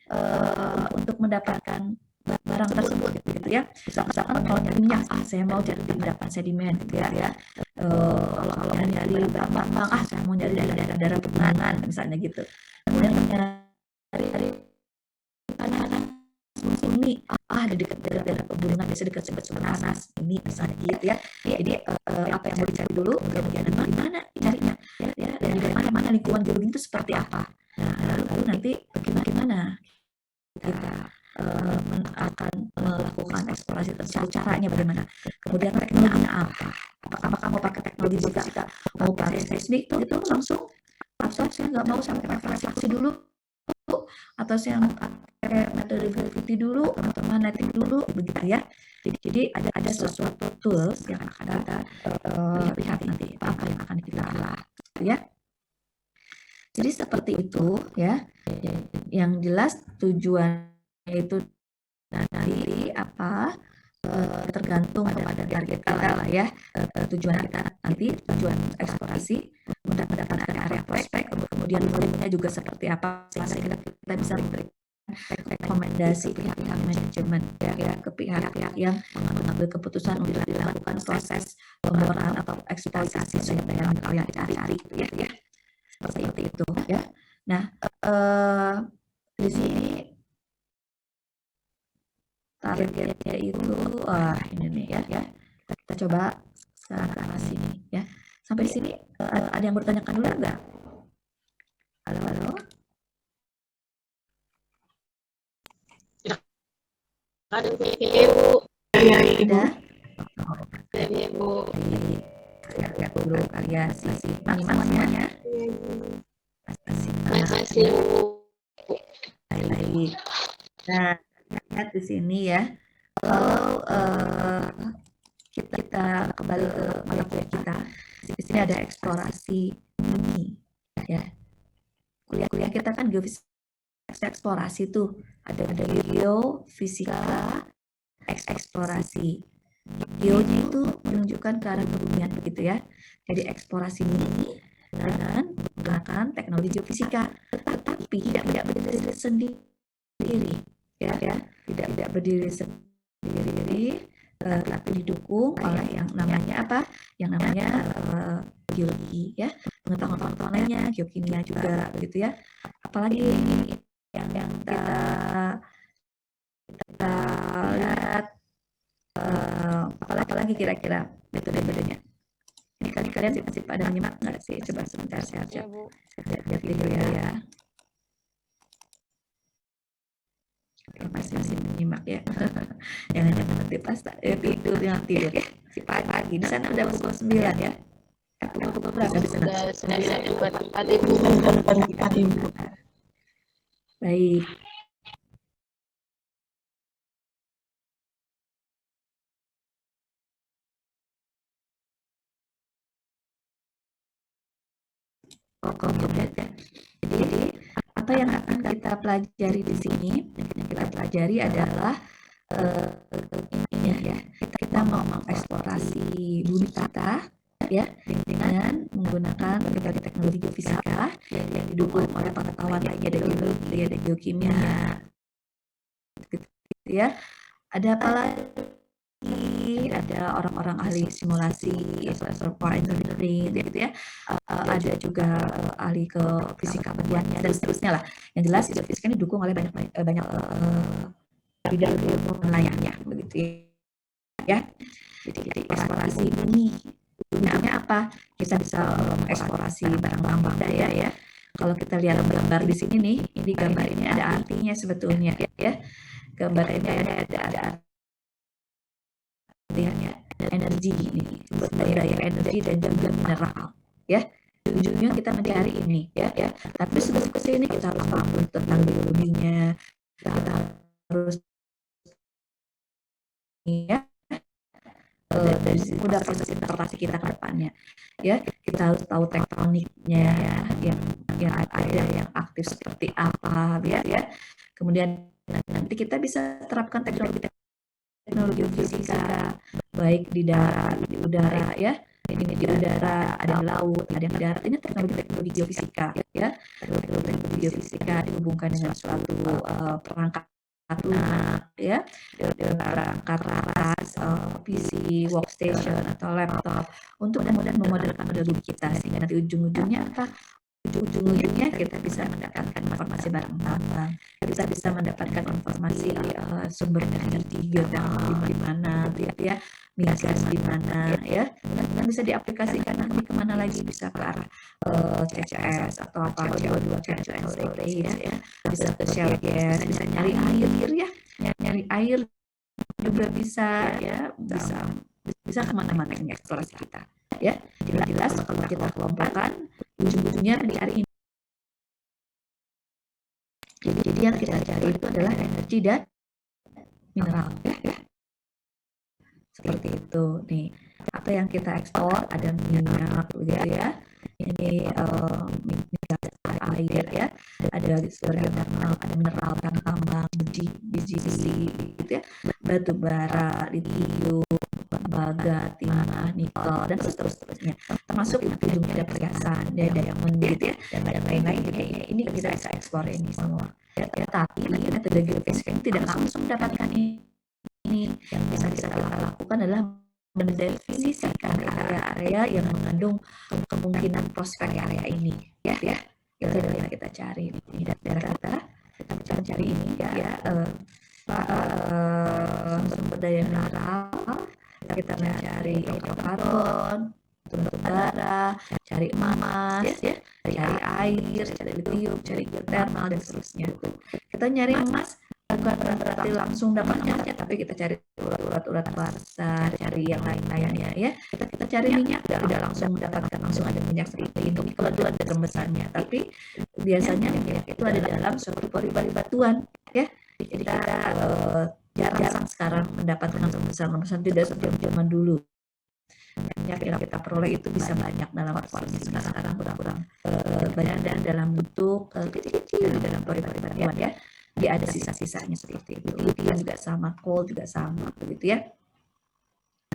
untuk mendapatkan barang tersebut, gitu, ya. Misalkan kalau nyari minyak, saya mau cari di endapan sedimen, gitu, ya. Kalau nyari tambang, saya mau nyari dari daerah pegunungan, misalnya gitu. Kemudian nyari ini, di dekat daerah pegunungan, biasa dekat sumber panas ini, misalnya gitu, ya. Jadi apa yang mau dicari dulu, kemudian di mana carinya, ya, dan di mana lingkungan geologi itu seperti apa. Nah, lalu nanti bagaimana kita akan melakukan eksplorasi tersebut, caranya bagaimana, kemudian teknologinya apa, apakah mau pakai teknologi juga, mau pakai seismik itu langsung, atau saya nggak mau sampai pakai refleksi dulu, atau saya pakai metode gravity dulu atau magnetic dulu, begitu, ya. Jadi ada sesuatu tools yang akan kita lihat nanti apa yang akan kita gitu, ya. Jadi seperti itu, ya. Yang jelas tujuannya itu nanti apa, tergantung kepada target kita lah, ya. Tujuan kita nanti, tujuan eksplorasi mendapatkan area prospek, kemudian volumenya juga seperti apa, sehingga kita bisa memberikan rekomendasi pihak-pihak manajemen, ya, ke pihak-pihak yang mengambil keputusan untuk dilakukan proses pemboran atau eksploitasi sumber daya yang kalian cari, ya. Seperti itu, ya. Nah, di sini targetnya itu ini nih, ya. Kita coba sekarang ke arah sini, ya. Sampai di sini ada yang bertanyakan dulu enggak? Halo. Ada Ibu. Ya, ada. Ya, Ibu. Ya, dulu kali ya, simak semuanya. Terima kasih, Bu. Baik. Nah, lihat di sini, ya. Kalau kita kembali ke materi kita, di sini ada eksplorasi bumi, ya. Kuliah kita kan geofisika eksplorasi tuh, ada geofisika eksplorasi. Geonya itu menunjukkan ke arah kebumian, begitu, ya. Jadi eksplorasi bumi dengan menggunakan teknologi geofisika, tetapi tidak berdiri sendiri, ya. Tidak berdiri sendiri, tapi didukung oleh yang namanya apa? Yang namanya geologi, ya. Pengetahuan lainnya, geokimia juga, begitu, ya. Apalagi yang kita lihat, apalagi kira-kira metode-metodenya. Ini kalian masih pada menyimak nggak sih? Coba sebentar saya lihat video ya. Masih menyimak, ya. Jangan nanti pas tidur, ya. Si pagi di sana udah pukul 9, ya. Pukul berapa di sana? Sudah 9 juga tempat Ibu. Baik. Jadi apa yang akan kita pelajari di sini? Yang kita pelajari adalah ini ya, kita mau mengeksplorasi bumi kita ya dengan menggunakan berbagai teknologi geofisika yang didukung oleh pengetahuan lainnya dari biologi, ada geokimia, gitu ya. Ada apa lagi? Ada orang-orang ahli simulasi, software engineering, gitu ya. Ada juga ahli ke fisika bagiannya dan seterusnya lah. Yang jelas geofisika ini didukung oleh banyak bidang ilmu lainnya, begitu ya. Jadi eksplorasi ini gunanya apa? Kita bisa mengeksplorasi barang-barang budaya ya. Kalau kita lihat gambar di sini nih, ini gambar ini ada artinya sebetulnya ya. Gambar ini ada artinya energi ini, sumber daya energi dan juga mineral ya. Tujuannya kita mencari ini ya. Tapi sebelum ke sini kita harus paham tentang biologinya. Kita harus ya dari udah proses interpretasi kita ke depannya ya. Kita harus tahu tektoniknya yang ada yang aktif seperti apa ya. Kemudian nanti kita bisa terapkan teknologi fisika baik di darat, di udara ya. Ini di udara, ada di laut, ada di darat. Ini teknologi geofisika ya. Teknologi geofisika dihubungkan dengan suatu perangkat lunak ya, perangkat atas PC, workstation atau laptop untuk mudah-mudahan memodelkan model bumi kita sehingga nanti ujung-ujungnya apa? Ujung-ujungnya kita bisa mendapatkan informasi barang tambang, kita bisa mendapatkan informasi sumber energi geothermal di mana, ya, migas di mana, ya, dan bisa diaplikasikan nanti kemana lagi, bisa ke arah CCS atau apa CO2 capture and storage ya, bisa ke shale gas, bisa nyari air ya, nyari air juga bisa ya, bisa kemana-mana ini eksplorasi kita ya. Jelas kalau kita kelompokkan ujung-ujungnya mencari ini. Jadi yang kita cari itu adalah energi dan mineral ya. Seperti itu nih. Apa yang kita ekspor ada minyak begitu ya. Ini minyak air ya. Ada geothermal, ada mineral kan tambang, biji gitu ya. Batu bara, litium, tembaga, timah, nikel dan seterusnya. Termasuk ujungnya ada perhiasan, ada diamond gitu ya, dan lain-lain juga ini kita bisa ekspor ini semua. Ya, tapi metode geofisika ini tidak langsung mendapatkan ini. Yang bisa kita lakukan adalah mendefinisikan area-area yang mengandung kemungkinan prospek area ini ya. Itu adalah yang kita cari ini daerah kita cari ini ya, sumber daya mineral, kita mencari hidrokarbon, batu bara, cari emas ya, cari air, cari lithium, cari geothermal dan seterusnya. Kita nyari emas bukan berarti langsung dapat emasnya, tapi kita cari urat-urat kuarsa, cari yang lain-lainnya ya. Kita cari minyak tidak langsung mendapatkan langsung ada minyak seperti itu kalau itu ada rembesannya, tapi biasanya minyak itu ada dalam suatu pori-pori batuan ya. Jadi kita jarang sekarang mendapatkan rembesan tidak seperti zaman dulu. Minyak yang kita peroleh itu bisa banyak dalam porsi sekarang kurang banyak dan dalam bentuk kecil dalam pori-pori batuan ya. Dia ada sisa-sisanya seperti itu. Lithium juga sama, coal juga sama, begitu ya.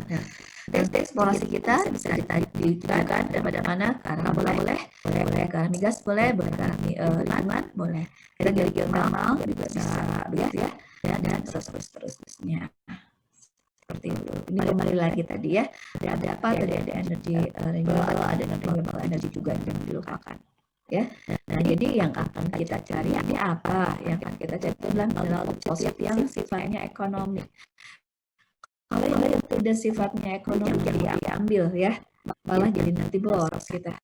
Nah, eksplorasi kita bisa ditujukan kepada mana? Karena boleh ke arah migas, boleh ke arah lingkungan, boleh. Kita dari geothermal juga bisa, begitu ya. Dan seterusnya. Seperti itu. Ini kembali lagi tadi ya. Ada apa? Tadi ada energi renewable, ada renewable energy juga yang dilupakan. Ya, nah jadi yang akan kita cari ini apa? Yang akan kita cari itu adalah mineral deposit yang sifatnya ekonomi. Kalau yang tidak sifatnya ekonomi jadi diambil ya, malah jadi nanti boros kita.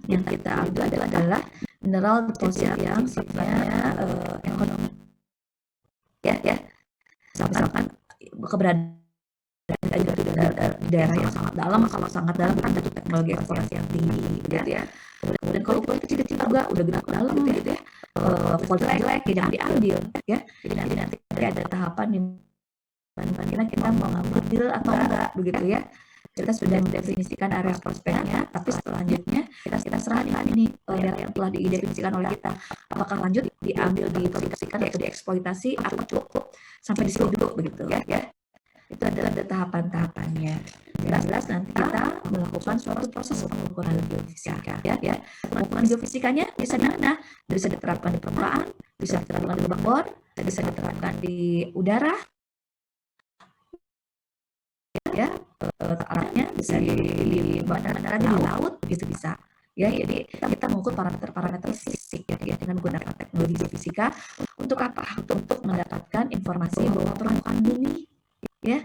Yang kita ambil adalah mineral deposit yang sifatnya ekonomi. Ya, misalkan keberadaan daerah yang sangat dalam, kalau sangat dalam kan butuh teknologi eksplorasi yang tinggi gitu ya. Kemudian kalau ukuran kecil-kecil juga udah gede dalam gitu ya, foto jelek jangan diambil ya. Jadi nanti ada tahapan di mana kita mau ngambil atau enggak begitu ya. Kita sudah mendefinisikan area prospeknya, tapi selanjutnya kita serahkan ini daerah yang telah diidentifikasikan oleh kita, apakah lanjut diambil, diproduksikan atau dieksploitasi, atau cukup sampai di situ dulu begitu ya. Itu adalah tahapan-tahapannya. Jelas nanti kita melakukan suatu proses pengukuran geofisika ya. Pengukuran geofisikanya bisa di mana? Bisa diterapkan di permukaan, bisa diterapkan di lubang bor, bisa diterapkan di udara ya, alatnya bisa di bandara, di laut gitu bisa ya. Jadi kita mengukur parameter fisik ya dengan menggunakan teknologi geofisika. Untuk apa? Untuk mendapatkan informasi bahwa permukaan bumi ya,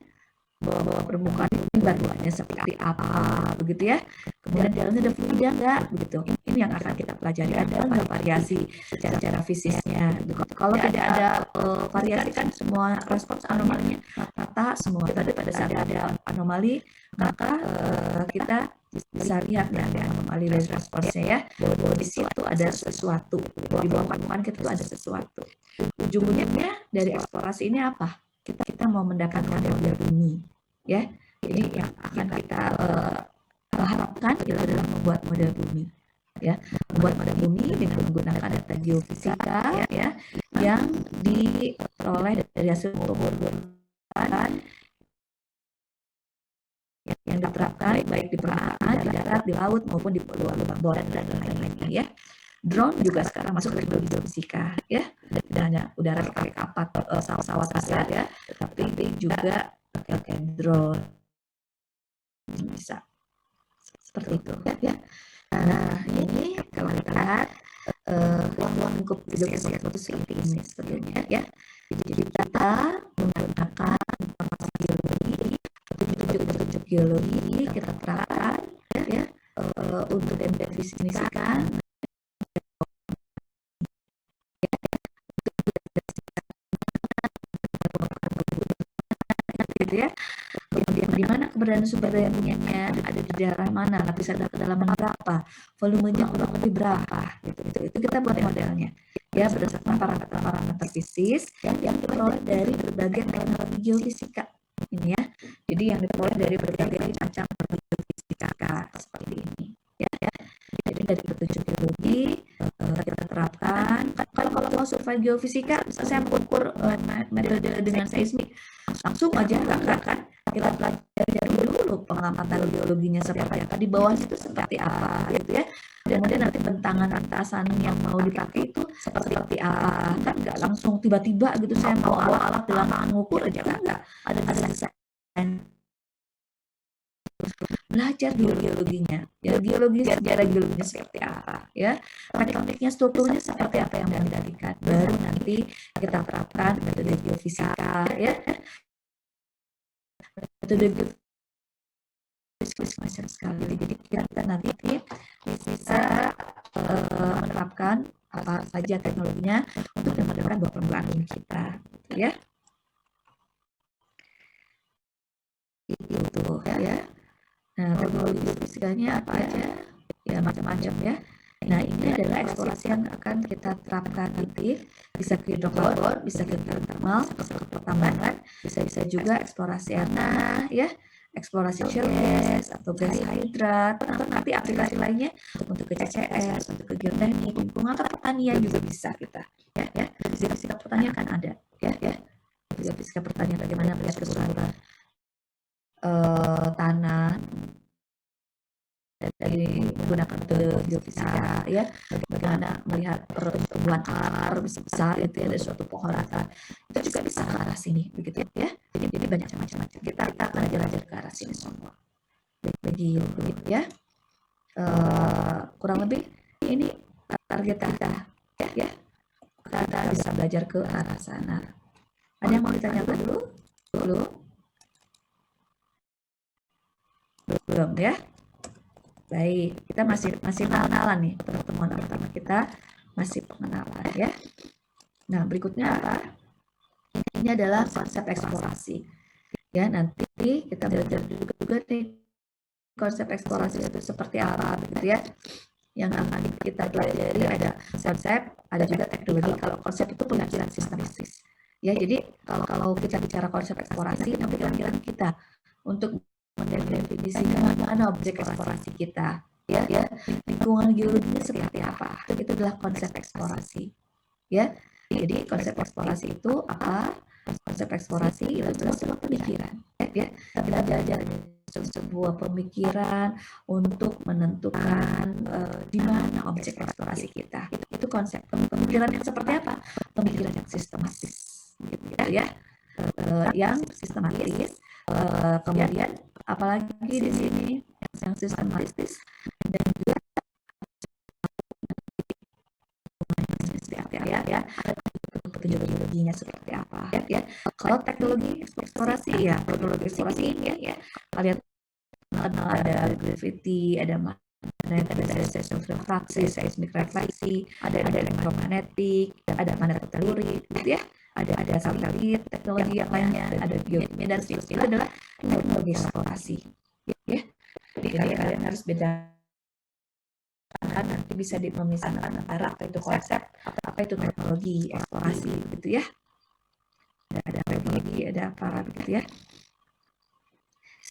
bahwa permukaan bumi batuannya seperti apa begitu ya. Kemudian dalamnya ada fluida enggak begitu. Ini yang akan kita pelajari, ada enggak variasi secara fisiknya. Kalau tidak ada variasi kan semua respons anomalinya rata semua. Tapi pada saat ada anomali maka kita bisa lihat dari anomali dari responsnya ya, bahwa di situ ada sesuatu, di bawah permukaan kita itu ada sesuatu. Ujungnya dari eksplorasi ini apa? Kita mau mendapatkan model bumi ya. Jadi yang akan kita harapkan adalah membuat model bumi ya, membuat model bumi dengan menggunakan data geofisika ya, yang diperoleh dari hasil pengukuran yang diterapkan baik di permukaan, di darat, di laut maupun di lubang bor dan lain-lainnya ya. Drone juga sekarang masuk ke teknologi geofisika ya, tidak hanya udara pakai kapal, pesawat asal ya, tapi juga pakai drone bisa seperti itu ya. Nah ini kalau kita lihat ruang lingkup geofisika itu seperti ini sebetulnya ya. Jadi kita menggunakan informasi geologi, petunjuk geologi kita terapkan ya untuk mendefinisikan gitu ya. Kemudian di mana keberadaan sumber daya minyaknya, ada di daerah mana, lapisan kedalaman berapa, volumenya kurang lebih berapa, gitu. Itu kita buat modelnya ya berdasarkan parameter fisis yang diperoleh dari berbagai teknologi geofisika ini ya. Jadi yang diperoleh dari berbagai macam geofisika seperti ini ya. Jadi dari petunjuk geologi kita terapkan. Kalau mau survei geofisika, saya mengukur metode dengan seismik, langsung aja kan kita pelajari dulu pengamatan geologinya seperti apa, di bawahnya itu seperti apa gitu ya. Kemudian nanti bentangan atasan yang mau dipakai itu seperti apa, kan nggak langsung tiba-tiba gitu saya mau alat dalam mengukur aja, kan ada desain. Belajar geologinya ya, geologi sejarah geologinya seperti apa ya, tekniknya, strukturnya seperti apa yang didalikan, baru nanti kita terapkan metode geofisika ya. Metode geofisika macam sekali, jadi kita nanti bisa menerapkan apa saja teknologinya untuk mendapatkan bahwa permukaan bumi kita ya. Itu ya. Nah, teknologi geofisikanya apa aja? Ya macam-macam ya. Nah, ini adalah eksplorasi yang akan kita terapkan nanti. Bisa ke hidrokarbon, bisa ke geothermal, bisa ke pertambangan, bisa juga eksplorasi tanah ya, eksplorasi shale gas atau gas hidrat, atau nanti aplikasi lainnya untuk ke CCS, untuk ke geoteknik, lingkungan atau pertanian juga bisa kita ya. Geofisika pertanian kan ada ya. Geofisika pertanian bagaimana melihat kesuburan tanah dari menggunakan geofisika ya, bagaimana melihat pertumbuhan akar besar itu ya dari suatu pohon akar, itu juga bisa ke arah sini begitu ya. Jadi banyak macam-macam, kita akan belajar ke arah sini semua begitu ya. Kurang lebih ini target kita ya, kita bisa belajar ke arah sana. Ada yang mau ditanyakan dulu? Belum ya. Baik, kita masih pengenalan nih, pertemuan pertama kita masih pengenalan ya. Nah, berikutnya apa? Ini adalah konsep eksplorasi. Ya, nanti kita belajar juga nih konsep eksplorasi itu seperti apa gitu ya. Yang akan kita pelajari ada konsep, ada juga teknologi. Kalau konsep itu pemikiran sistematis. Ya, jadi kalau kita bicara konsep eksplorasi, pemikiran kita untuk mendefinisikan mana objek eksplorasi kita, ya, lingkungan geologinya seperti apa. Itu adalah konsep eksplorasi. Ya, jadi konsep eksplorasi itu apa? Konsep eksplorasi itu adalah sebuah pemikiran. Ya, kita belajar sebuah pemikiran untuk menentukan di mana objek eksplorasi kita. Itu konsep pemikiran yang seperti apa? Pemikiran yang sistematis, gitu ya. Yang sistematis. Kemudian apalagi di sini yang sistematis dan juga ya petunjuk-petunjuknya seperti apa ya. Kalau teknologi eksplorasi ya, teknologi eksplorasi ini ya kalian kenal ada gravity, ada magnetic, ada refraksi, seismik refleksi, ada elektromagnetik, ada magnetotelurik gitu ya. Ada satelit, teknologi yang lainnya, ada biokimia dan seterusnya. Itu adalah teknologi eksplorasi ya. Jadi kalian harus bedakan, nanti bisa dipemisahkan antara apa itu konsep, apa itu teknologi eksplorasi gitu ya. Ada teknologi, ada apa gitu ya.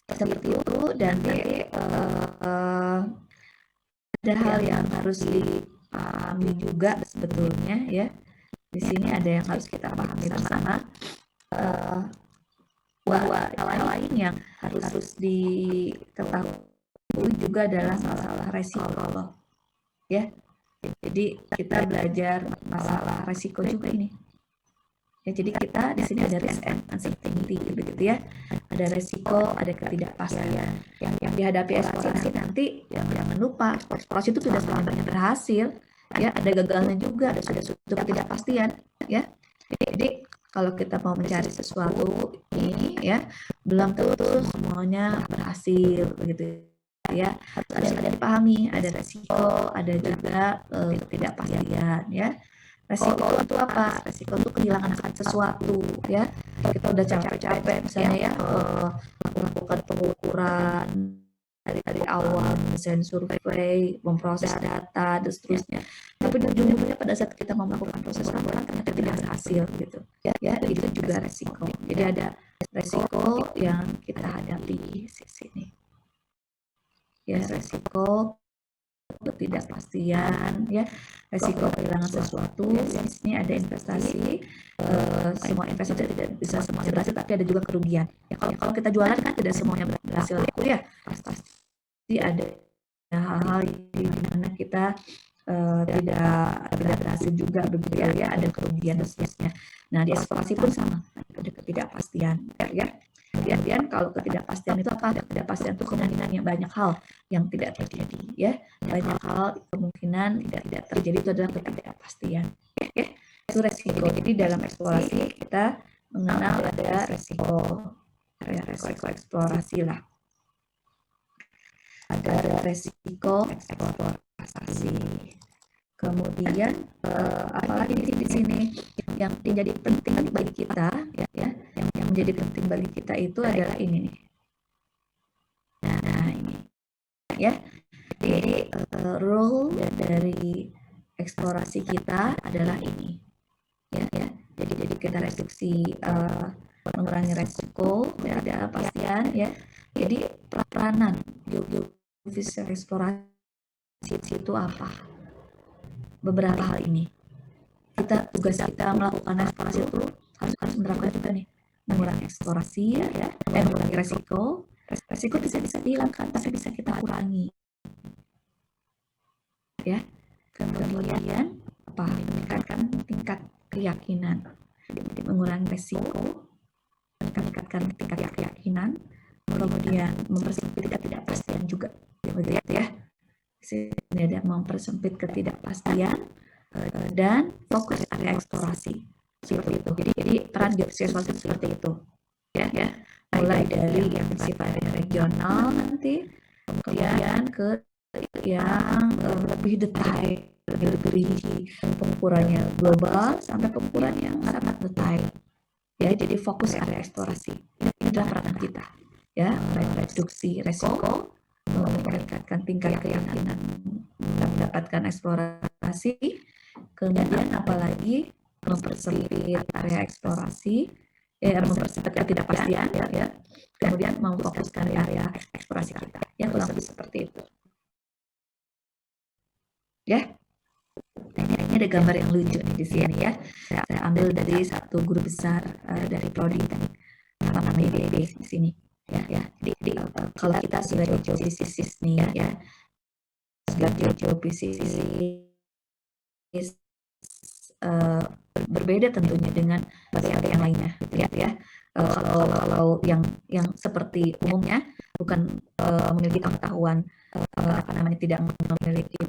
Seperti itu. Dan ada hal yang harus dipahami juga sebetulnya ya. Di sini ada yang harus kita pahami bersama, bahwa hal lain yang harus diketahui juga adalah masalah resiko ya. Jadi kita belajar masalah resiko juga ini. Ya, jadi kita di sini ada risk and uncertainty begitu ya. Ada resiko, ada ketidakpastian yang dihadapi eksplorasi nanti. Jangan lupa eksplorasi itu tidak selamanya berhasil ya, ada gagalnya juga, ada sudah ketidakpastian ya. Jadi kalau kita mau mencari sesuatu ini ya, belum tentu semuanya berhasil begitu ya. Harus ada dipahami, ada resiko, ada juga ketidakpastian ya. Resiko itu apa? Resiko itu kehilangan sesuatu ya. Kita udah capek-capek misalnya ya melakukan pengukuran dari awal, desain survei, memproses data dan seterusnya. Tapi ujung-ujungnya pada saat kita mau melakukan proses laporan ternyata tidak berhasil gitu. Ya, itu juga resiko. Jadi ada resiko yang kita hadapi di sini. Ya, resiko ketidakpastian ya, resiko kehilangan sesuatu. Di sini ada investasi, semua investasi tidak bisa semuanya berhasil, tapi ada juga kerugian ya. Kalau kita jualan kan tidak semuanya berhasil ya, pasti ada hal-hal di mana kita tidak berhasil juga begitu ya, ada kerugian dan seterusnya. Nah, di eksplorasi pun sama, ada ketidakpastian ya. Kemudian kalau ketidakpastian itu apa? Ketidakpastian itu kemungkinan yang banyak hal yang tidak terjadi ya. Banyak hal kemungkinan tidak terjadi, itu adalah ketidakpastian ya. Itu resiko. Jadi dalam eksplorasi kita mengenal ada resiko eksplorasi lah. Ada resiko eksplorasi. Kemudian apalagi di sini yang menjadi penting bagi kita ya, yang menjadi penting bagi kita itu adalah ini nih. Nah, ini ya. Jadi role dari eksplorasi kita adalah ini ya. Jadi kita reduksi, mengurangi resiko, ada kepastian ya. Jadi peranan geofisik eksplorasi itu apa? Beberapa hal ini. Tugas kita melakukan eksplorasi itu harus menerapkan juga nih, mengurangi eksplorasi ya, mengurangi resiko. Resiko bisa dihilangkan, tapi bisa kita kurangi ya. Kemudian apa? Meningkatkan tingkat keyakinan. Jadi mengurangi resiko, meningkatkan tingkat keyakinan, kemudian mempersempit ketidakpastian juga begitu ya. Sini ada mempersempit ketidakpastian dan fokus area eksplorasi seperti itu. Jadi peran geofisik eksplorasi seperti itu ya. Mulai dari yang sifatnya regional nanti, kemudian ke yang lebih detail, lebih rinci, pengukurannya global sampai pengukuran yang sangat detail ya. Jadi fokus area eksplorasi ini adalah peranan kita ya, reduksi resiko, meningkatkan tingkat keyakinan mendapatkan eksplorasi, kemudian apalagi mempersempit area eksplorasi, mempersempit ketidakpastian, ya, kemudian memfokuskan area eksplorasi kita, ya, kurang lebih seperti itu. Ya, ini ada gambar yang lucu nih di sini ya. Saya ambil dari satu guru besar dari prodi teknik apa namanya di sini. Ya. Jadi kalau kita sebagai geofisikalis nih ya, sebagai geofisikalis berbeda tentunya dengan yang lainnya, ya. Kalau yang seperti umumnya bukan memiliki pengetahuan apa namanya, tidak memiliki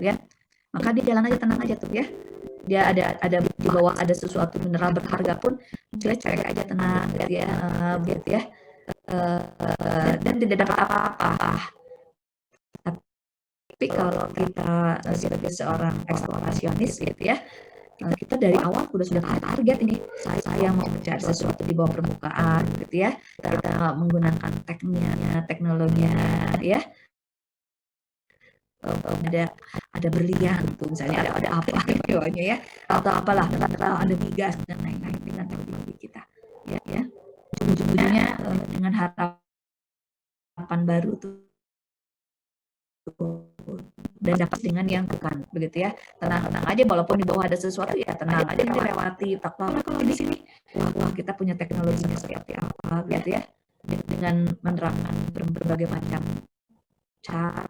ya, maka dia jalan aja, tenang aja tuh ya. Dia ada di bawah ada sesuatu mineral berharga pun cuek aja, tenang gitu ya, dan tidak dapat apa-apa. Tapi kalau kita sebagai seorang eksplorasionis gitu ya, kita dari awal sudah target ini, saya mau mencari sesuatu di bawah permukaan gitu ya, kita menggunakan teknologinya ya, ada berlian tuh misalnya, ada apa ya, atau apalah, ada migas dan lain-lain dengan teknologi kita, ya. Ujung-ujungnya dengan harapan baru tuh dan dapat dengan yang bukan, begitu ya. Tenang aja, walaupun di bawah ada sesuatu ya tenang aja, kita lewati. Kalau di sini, wah kita punya teknologinya seperti apa, gitu ya. Dengan menerapkan berbagai macam cara,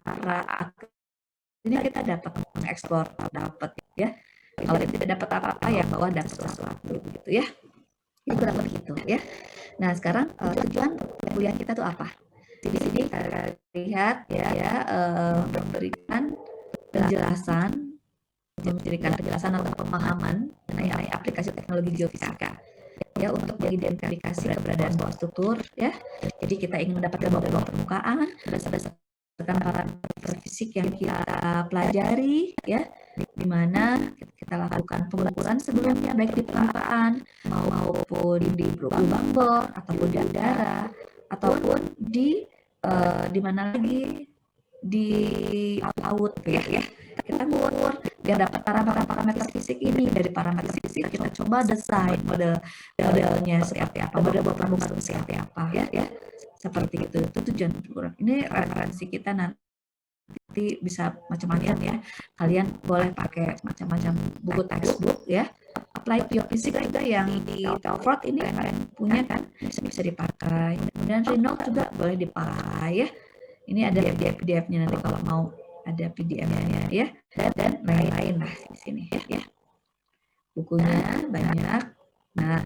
ini kita dapat mengeksplor, dapat ya. Kalau tidak dapat apa-apa ya bahwa dapat sesuatu, gitu ya. Ini kurang lebih gitu ya. Nah sekarang tujuan kuliah kita tuh apa? Di sini kita lihat ya, memberikan penjelasan atau pemahaman mengenai aplikasi teknologi geofisika ya, untuk mengidentifikasi keberadaan bawah struktur ya. Jadi kita ingin mendapatkan bawah permukaan berdasarkan parameter fisik yang kita pelajari ya, di mana kita lakukan pengukuran sebelumnya baik di permukaan maupun di lubang bor ataupun di udara ataupun di mana lagi, di laut ya. Kita ngukur biar dapat parameter fisik ini. Dari parameter fisik kita coba desain modelnya seperti apa, model permukaan seperti apa ya. Seperti itu tujuan ukuran. Ini referensi kita nanti bisa macam-macam ya. Kalian boleh pakai macam-macam buku textbook ya. Applied Geophysics juga yang di Telford ini kalian punya kan, bisa dipakai. Kemudian Renote juga boleh dipakai ya. Ini ada PDF-nya nanti kalau mau, ada PDF-nya ya, dan lain-lain lah di sini ya. Bukunya banyak. Nah,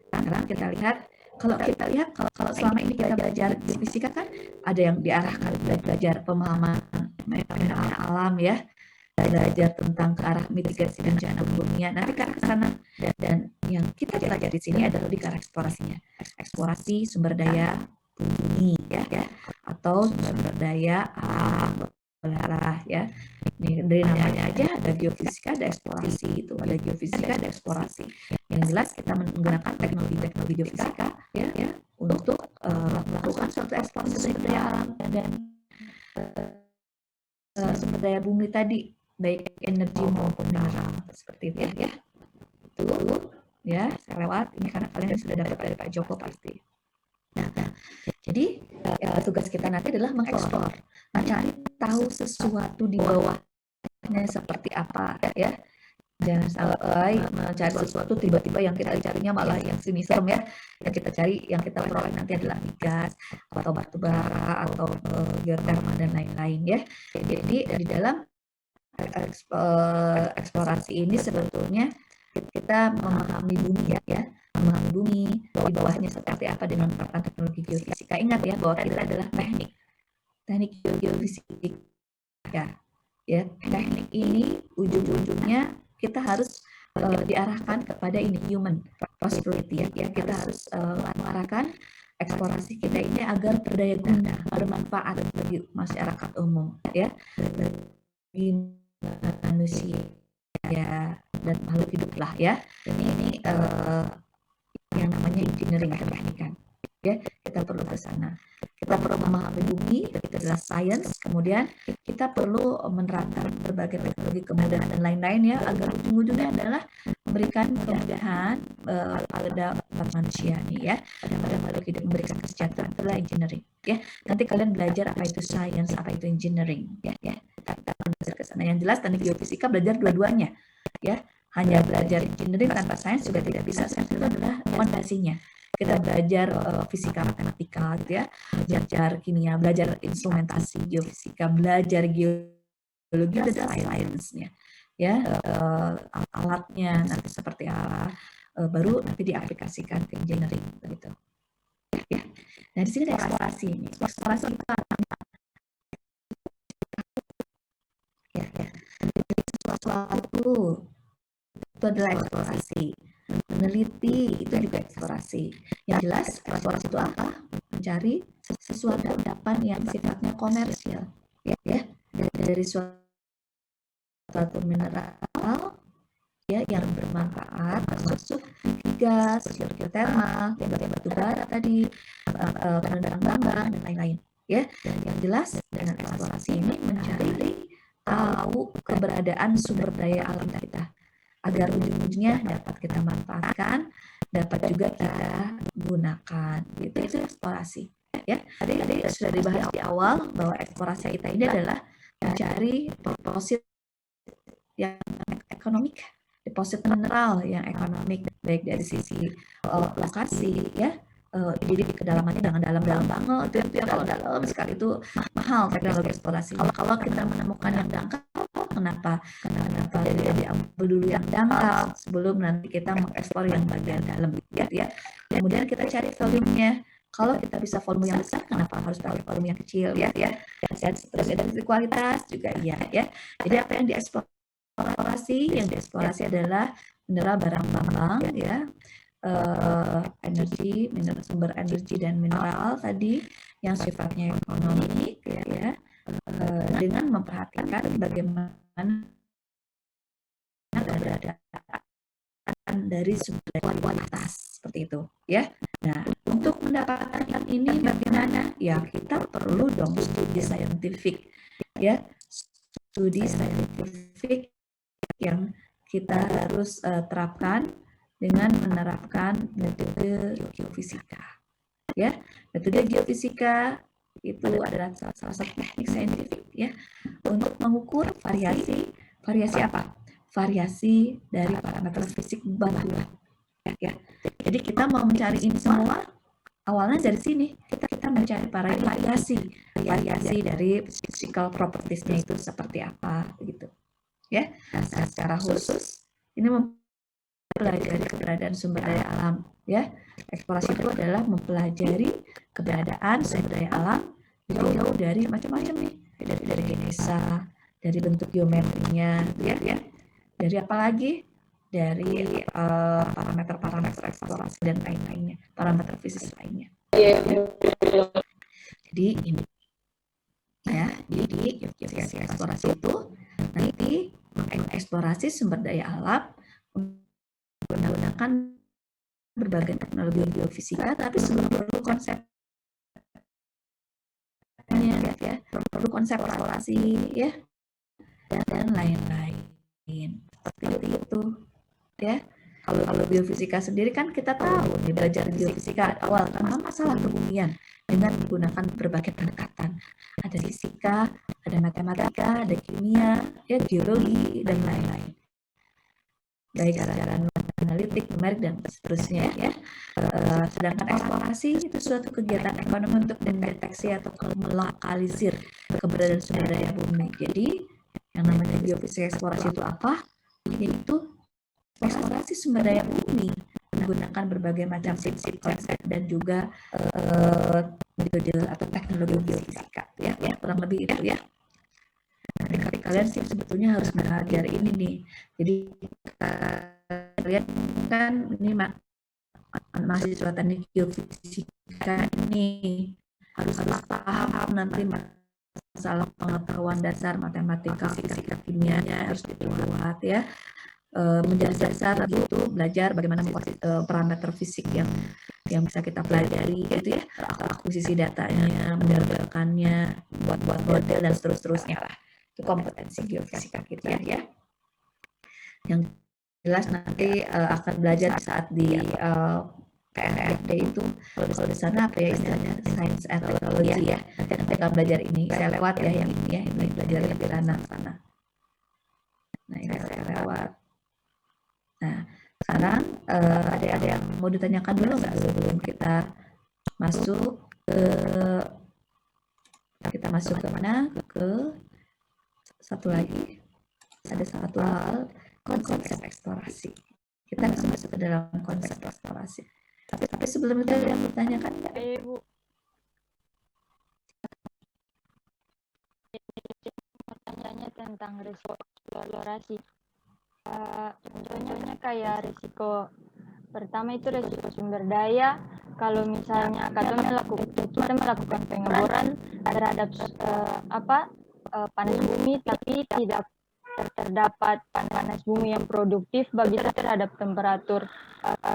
sekarang kita lihat, kalau selama ini kita belajar di fisika kan ada yang diarahkan belajar pemahaman fenomena alam ya, belajar tentang ke arah mitigasi bencana bumi. Nanti ke arah sana, dan yang kita belajar di sini adalah lebih ke arah eksplorasinya, eksplorasi sumber daya bumi ya, atau sumber daya alam ya. Ini dari namanya aja, ada geofisika, ada eksplorasi. Itu ada geofisika, ada eksplorasi. Yang jelas kita menggunakan teknologi geofisika ya untuk melakukan suatu eksplorasi sumber daya alam dan sumber daya bumi tadi, baik energi maupun mineral, seperti itu ya. Itu ya, saya lewat ini karena kalian sudah dapat dari Pak Joko pasti. Nah, jadi tugas kita nanti adalah mengeksplor, mencari tahu sesuatu di bawahnya seperti apa ya. Jangan sampai mencari sesuatu tiba-tiba yang kita carinya malah yang sinistem ya. Yang kita cari, yang kita peroleh nanti adalah migas atau batu bara atau geotermal dan lain-lain ya. Jadi di dalam eksplorasi ini sebetulnya kita memahami bumi ya, memahami bumi di bawahnya seperti apa dengan menerapkan teknologi geofisika. Ingat ya bahwa kita adalah teknik geofisika ya. Teknik ini ujung-ujungnya kita harus diarahkan kepada ini human prosperity ya. Kita harus mengarahkan eksplorasi kita ini agar berdaya guna, bermanfaat bagi masyarakat umum ya, bagi manusia ya, dan makhluk hidup lah ya. Ini yang namanya engineering keteknikan. ya. Kita perlu ke sana. Kita perlu memahami bumi, itu adalah sains. Kemudian kita perlu menerapkan berbagai teknologi kemudahan dan lain-lain ya, agar ujung-ujungnya adalah memberikan kemudahan pada manusia nih ya, pada makhluk hidup, memberikan kesejahteraan. Itulah engineering ya. Nanti kalian belajar apa itu sains, apa itu engineering ya. Kita belajar ke sana. Yang jelas teknik geofisika belajar dua-duanya ya. Hanya belajar engineering tanpa sains juga tidak bisa. Sains itu adalah fondasinya. Kita belajar fisika matematika gitu ya, belajar kimia, belajar instrumentasi geofisika, belajar geologi, dan sainsnya ya, alatnya nanti seperti apa, baru nanti diaplikasikan ke engineering begitu ya. Nah di sini ada eksplorasi ini. Eksplorasi itu apa ya, sesuatu itu adalah eksplorasi. Meneliti itu juga eksplorasi. Yang jelas eksplorasi itu apa? Mencari sesuatu endapan yang sifatnya komersial ya, dari suatu mineral ya yang bermanfaat, termasuk gas, geotermal, batu bara tadi, tambang dan lain-lain ya. Yang jelas dengan eksplorasi ini mencari tahu keberadaan sumber daya alam kita, agar ujung-ujungnya dapat kita manfaatkan, dapat juga kita gunakan. Itu eksplorasi ya. Tadi sudah dibahas di awal bahwa eksplorasi kita ini adalah mencari deposit yang ekonomik, deposit mineral yang ekonomik, baik dari sisi lokasi ya. Jadi kedalamannya dengan dalam banget itu ya, kalau dalam sekali itu mahal teknologi eksplorasi. Kalau kita menemukan yang dangkal, kenapa dia diambil dulu yang dangkal sebelum nanti kita mengeksplor yang bagian dalam ya. Kemudian kita cari volumenya. Kalau kita bisa volume yang besar, kenapa harus pakai volume yang kecil ya. Terus dari kualitas juga ya. Jadi apa yang dieksplorasi adalah mineral, barang tambang ya, energi, sumber energi dan mineral tadi yang sifatnya ekonomi ya, dengan memperhatikan bagaimana keberadaan dari sumber kualitas seperti itu ya. Nah, untuk mendapatkan ini bagaimana? Ya kita perlu dong studi saintifik ya, studi saintifik yang kita harus terapkan dengan menerapkan metode geofisika ya. Metode geofisika itu adalah salah satu teknik saintifik ya untuk mengukur variasi apa? Variasi dari parameter fisik batuan ya. Jadi kita mau mencari ini semua awalnya dari sini, kita mencari variasi dari physical properties-nya itu seperti apa begitu ya. Nah, secara khusus ini mempelajari keberadaan sumber daya alam ya. Eksplorasi itu adalah mempelajari keberadaan sumber daya alam jauh dari macam-macam nih, dari genesa, dari bentuk geometrinya ya, dari apa lagi, dari parameter eksplorasi dan lain-lainnya, parameter fisik lainnya. Jadi ini ya, jadi eksplorasi itu nanti mengeksplorasi sumber daya alam menggunakan berbagai teknologi geofisika, tapi sebelum perlu konsep ya, perlu konsep eksplorasi ya, dan lain-lain seperti itu ya. Kalau geofisika sendiri kan kita tahu nih, belajar geofisika awal tentang masalah kebumian dengan menggunakan berbagai pendekatan. Ada fisika, ada matematika, ada kimia, ya geologi dan lain-lain. Baik secara analitik, numerik dan seterusnya ya. Sedangkan eksplorasi itu suatu kegiatan ekonomi untuk mendeteksi atau melokalisir keberadaan sumber daya bumi. Jadi yang namanya geofisika eksplorasi itu apa? Yaitu eksplorasi sumber daya bumi menggunakan berbagai macam prinsip, konsep dan juga metode atau teknologi geofisika ya, kurang lebih itu ya. Tapi kalian sih sebetulnya harus belajar ini nih. Jadi kalian kan ini mahasiswa teknik geofisika ini harus paham nanti masalah pengetahuan dasar matematika, fisika, kimianya harus dibuat ya. Menjadi dasar itu belajar bagaimana parameter fisik yang yang bisa kita pelajari gitu ya, akuisisi datanya, mendapatkannya, buat model dan seterusnya lah. Itu kompetensi geofisika kita ya. Yang jelas nanti akan belajar saat di PNFD itu, kalau di sana apa ya istilahnya, science and technology ya. Nanti akan belajar ini, saya lewat ya yang ini ya, ini belajar di sana. Nah ini saya lewat. Nah sekarang ada yang mau ditanyakan dulu nggak sebelum kita masuk ke mana? Ke satu lagi, ada satu hal, konsep eksplorasi. Kita masuk ke dalam konsep eksplorasi. Tapi sebelum itu ada yang bertanyakan nggak? Bu. Pertanyaannya tentang risiko eksplorasi. Contohnya kayak risiko pertama itu risiko sumber daya. Kalau misalnya kita melakukan pengeboran terhadap panas bumi, tapi tidak terdapat panas bumi yang produktif bagi terhadap temperatur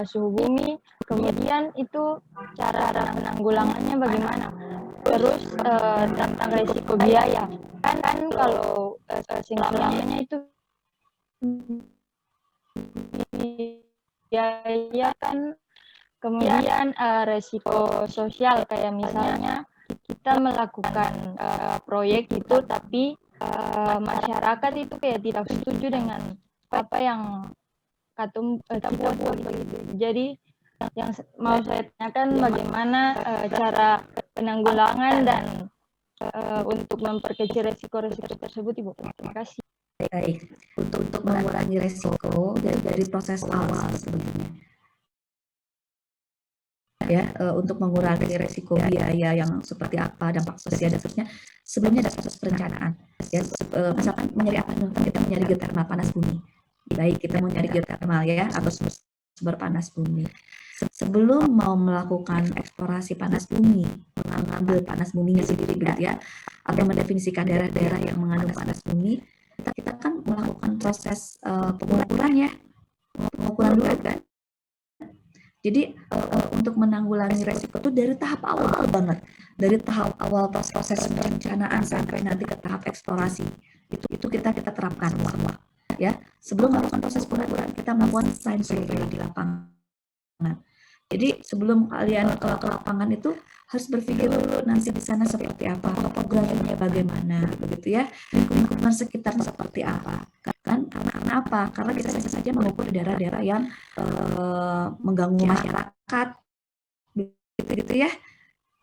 suhu bumi. Kemudian itu cara penanggulangannya bagaimana? Terus tentang risiko biaya, kan kalau sinkronnya itu biaya kan. Kemudian resiko sosial kayak misalnya kita melakukan proyek itu tapi masyarakat itu kayak tidak setuju dengan apa yang kita buat gitu. Jadi yang mau saya tanyakan bagaimana cara penanggulangan dan untuk memperkecil resiko-resiko tersebut, Ibu. Terima kasih. Baik, untuk mengurangi resiko dari proses awal sebenarnya. Ya, untuk mengurangi resiko biaya yang seperti apa, dampak sosial dan seterusnya, sebelumnya ada proses perencanaan. Ya, misalkan mencari apa? Kita mencari geotermal panas bumi. Baik, kita mau nyari geotermal ya, atau sumber panas bumi. Sebelum mau melakukan eksplorasi panas bumi, mengambil panas buminya sendiri gitu ya, atau mendefinisikan daerah-daerah yang mengandung panas bumi, kita kan melakukan proses pengukuran ya, pengukuran dulu kan. Jadi untuk menanggulangi resiko itu dari tahap awal banget, dari tahap awal proses perencanaan sampai nanti ke tahap eksplorasi itu kita terapkan semua ya. Sebelum melakukan proses pengukuran kita melakukan science survey di lapangan. Jadi sebelum kalian ke lapangan itu harus berpikir dulu nanti di sana seperti apa, topografinya bagaimana, begitu ya, lingkungan sekitarnya seperti apa. Kan karena apa? Karena kita bisa saja mengukur di daerah-daerah yang mengganggu masyarakat, gitu ya.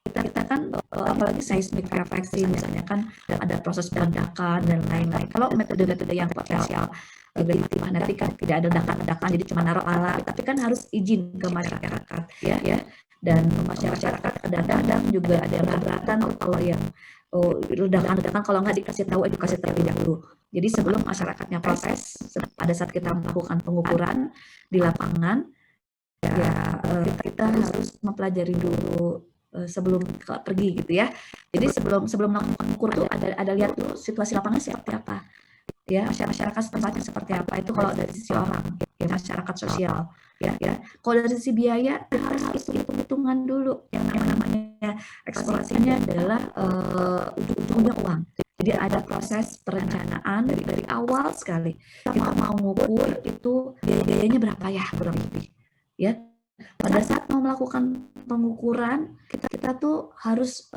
Kita kan apalagi seismic refleksi misalnya kan ada proses peledakan dan lain-lain. Kalau metode-metode yang potensial nanti kan tidak ada ledakan-ledakan, jadi cuma naruh alat, tapi kan harus izin ke masyarakat ya. Dan masyarakat kadang-kadang juga ada yang keberatan kalau yang ledakan kalau nggak dikasih tahu edukasi terlebih dahulu. Jadi sebelum masyarakatnya proses, pada saat kita melakukan pengukuran di lapangan, ya kita harus mempelajari dulu sebelum pergi gitu ya. Jadi sebelum melakukan ukur tuh ada lihat tuh situasi lapangan seperti apa. Ya, masyarakat setempatnya seperti apa, itu kalau dari sisi orang ya, masyarakat sosial ya. Kalau dari sisi biaya kita harus hitung-hitungan dulu. Yang namanya eksplorasinya adalah ujung-ujungnya uang. Jadi ada proses perencanaan dari awal sekali. Kita mau ngukur itu biayanya berapa ya, kurang lebih ya. Pada saat mau melakukan pengukuran kita tuh harus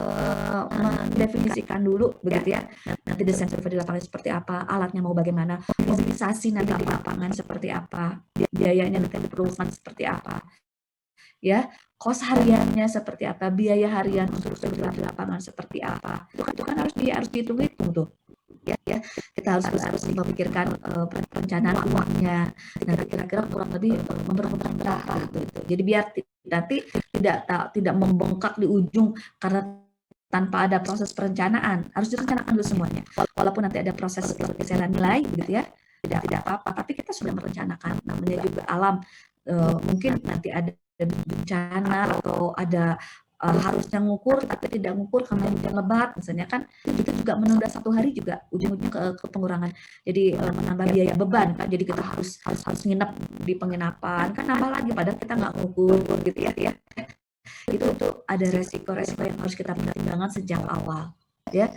mendefinisikan dulu begitu ya, nanti desain survei di lapangan seperti apa, alatnya mau bagaimana, mobilisasi nanti di lapangan seperti apa, biayanya nanti diperlukan seperti apa ya, kos hariannya seperti apa, biaya harian untuk di lapangan seperti apa, itu kan harus dihitung-hitung tuh ya. Kita harus memikirkan perencanaan uangnya, dan kira-kira kurang lebih mempermudah gitu. Jadi biar nanti tidak membengkak di ujung karena tanpa ada proses perencanaan. Harus direncanakan dulu semuanya. Walaupun nanti ada proses pergeseran nilai gitu ya, tidak apa-apa, tapi kita sudah merencanakan. Namanya juga alam, mungkin nanti ada bencana atau ada harusnya ngukur tapi tidak ngukur karena hujan lebat misalnya kan, itu juga menunda 1 hari juga ujung-ujung ke pengurangan, jadi menambah biaya beban kan, jadi kita harus nginep di penginapan kan, nambah lagi padahal kita nggak ngukur gitu ya. itu ada resiko-resiko yang harus kita pertimbangkan sejak awal, ya.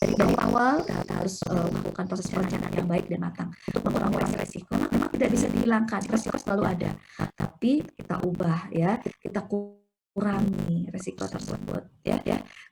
Dari awal kita harus melakukan proses perencanaan yang baik dan matang untuk mengurangi resiko. Memang tidak bisa dihilangkan, resiko selalu ada, tapi kita ubah, ya, kita kurangi resiko tersebut, ya.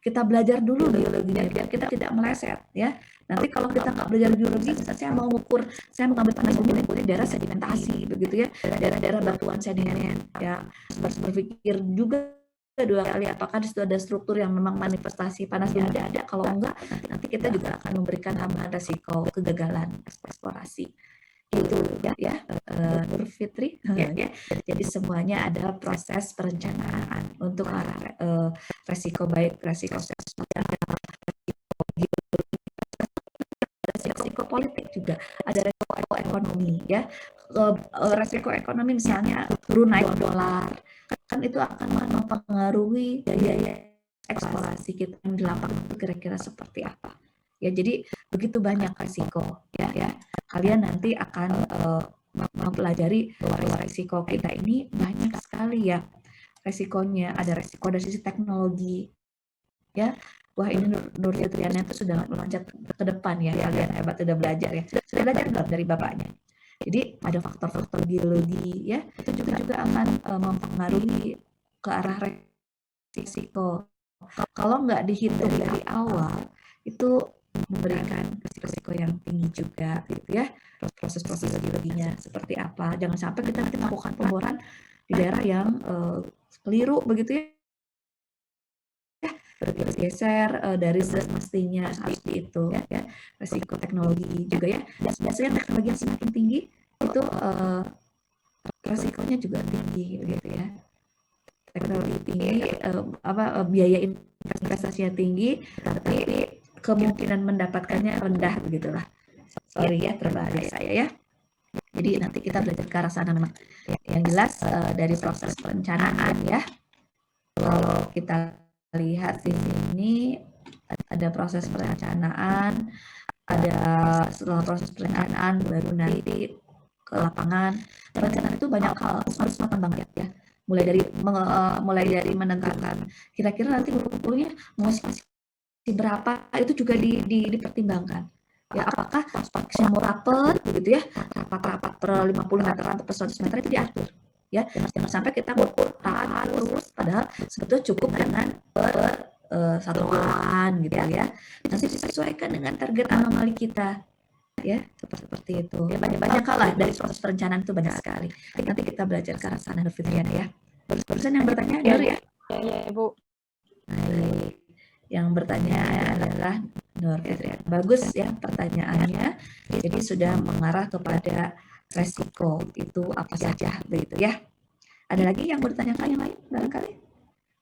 Kita belajar dulu biologinya biar kita tidak meleset, ya. Nanti kalau kita nggak belajar biologi, saya mau mengukur, saya mengambil panas bumi dari daerah sedimentasi, begitu ya, daerah-daerah batuan sedimen, ya. Harus berpikir juga dua kali apakah di situ ada struktur yang memang manifestasi panas bumi ada. Kalau enggak, nanti kita juga akan memberikan tambahan resiko kegagalan eksplorasi. Itu ya, Nur Fitri. Ya. Jadi semuanya adalah proses perencanaan untuk arah resiko baik, resiko sosial, resiko politik juga, ada resiko ekonomi, ya. Resiko ekonomi misalnya turun naik dolar, kan itu akan mempengaruhi biaya eksplorasi kita yang di lapangan itu kira-kira seperti apa, ya. Jadi begitu banyak resiko, ya. Kalian nanti akan mempelajari bahwa resiko kita ini banyak sekali, ya, resikonya. Ada resiko dari sisi teknologi, ya. Wah, ini Nur Fitriana itu sudah meloncat ke depan, ya. Kalian hebat, sudah belajar, ya. Sudah belajar belum dari bapaknya? Jadi ada faktor-faktor biologi, ya, itu juga akan mempengaruhi ke arah risiko. Kalau nggak dihitung dari awal, itu memberikan risiko yang tinggi juga, gitu ya. Proses-proses biologinya seperti apa. Jangan sampai kita nanti melakukan pemboran di daerah yang keliru, begitu ya. Bergeser dari semestinya, harus dihitung, ya. Risiko teknologi juga, ya. Biasanya teknologi yang semakin tinggi itu resikonya juga tinggi, gitu ya. Teknologi tinggi, biaya investasinya tinggi, tapi kemungkinan mendapatkannya rendah, begitulah. Sorry ya, terbalik saya, ya. Jadi nanti kita belajar ke arah sana memang. Yang jelas dari proses perencanaan, ya. Kalau kita lihat di sini ada proses perencanaan, ada setelah proses perencanaan baru nanti ke lapangan. Perencanaan itu banyak hal, harus matang banget, ya. Mulai dari menentukan kira-kira nanti grup-grupnya mau berapa, itu juga dipertimbangkan, ya. Apakah spasinya mau rapat, gitu ya, rapat per 50 meter atau per 100 meter, itu diatur, ya. Jangan sampai kita ngukur terus, padahal sebetulnya cukup dengan satuan, gitu ya. Nanti disesuaikan dengan target anomali kita, ya, seperti itu. Ya, banyak hal lah dari proses perencanaan itu, banyak sekali. Nanti kita belajar ke arah sana, Nur Fitriana, ya. Barusan yang bertanya, Nur, ya? Ya, Ibu. Baik. Yang bertanya adalah Nur Fitriana. Bagus, ya, pertanyaannya. Jadi sudah mengarah kepada resiko itu apa saja, begitu, ya. Ada lagi yang bertanya yang lain barangkali?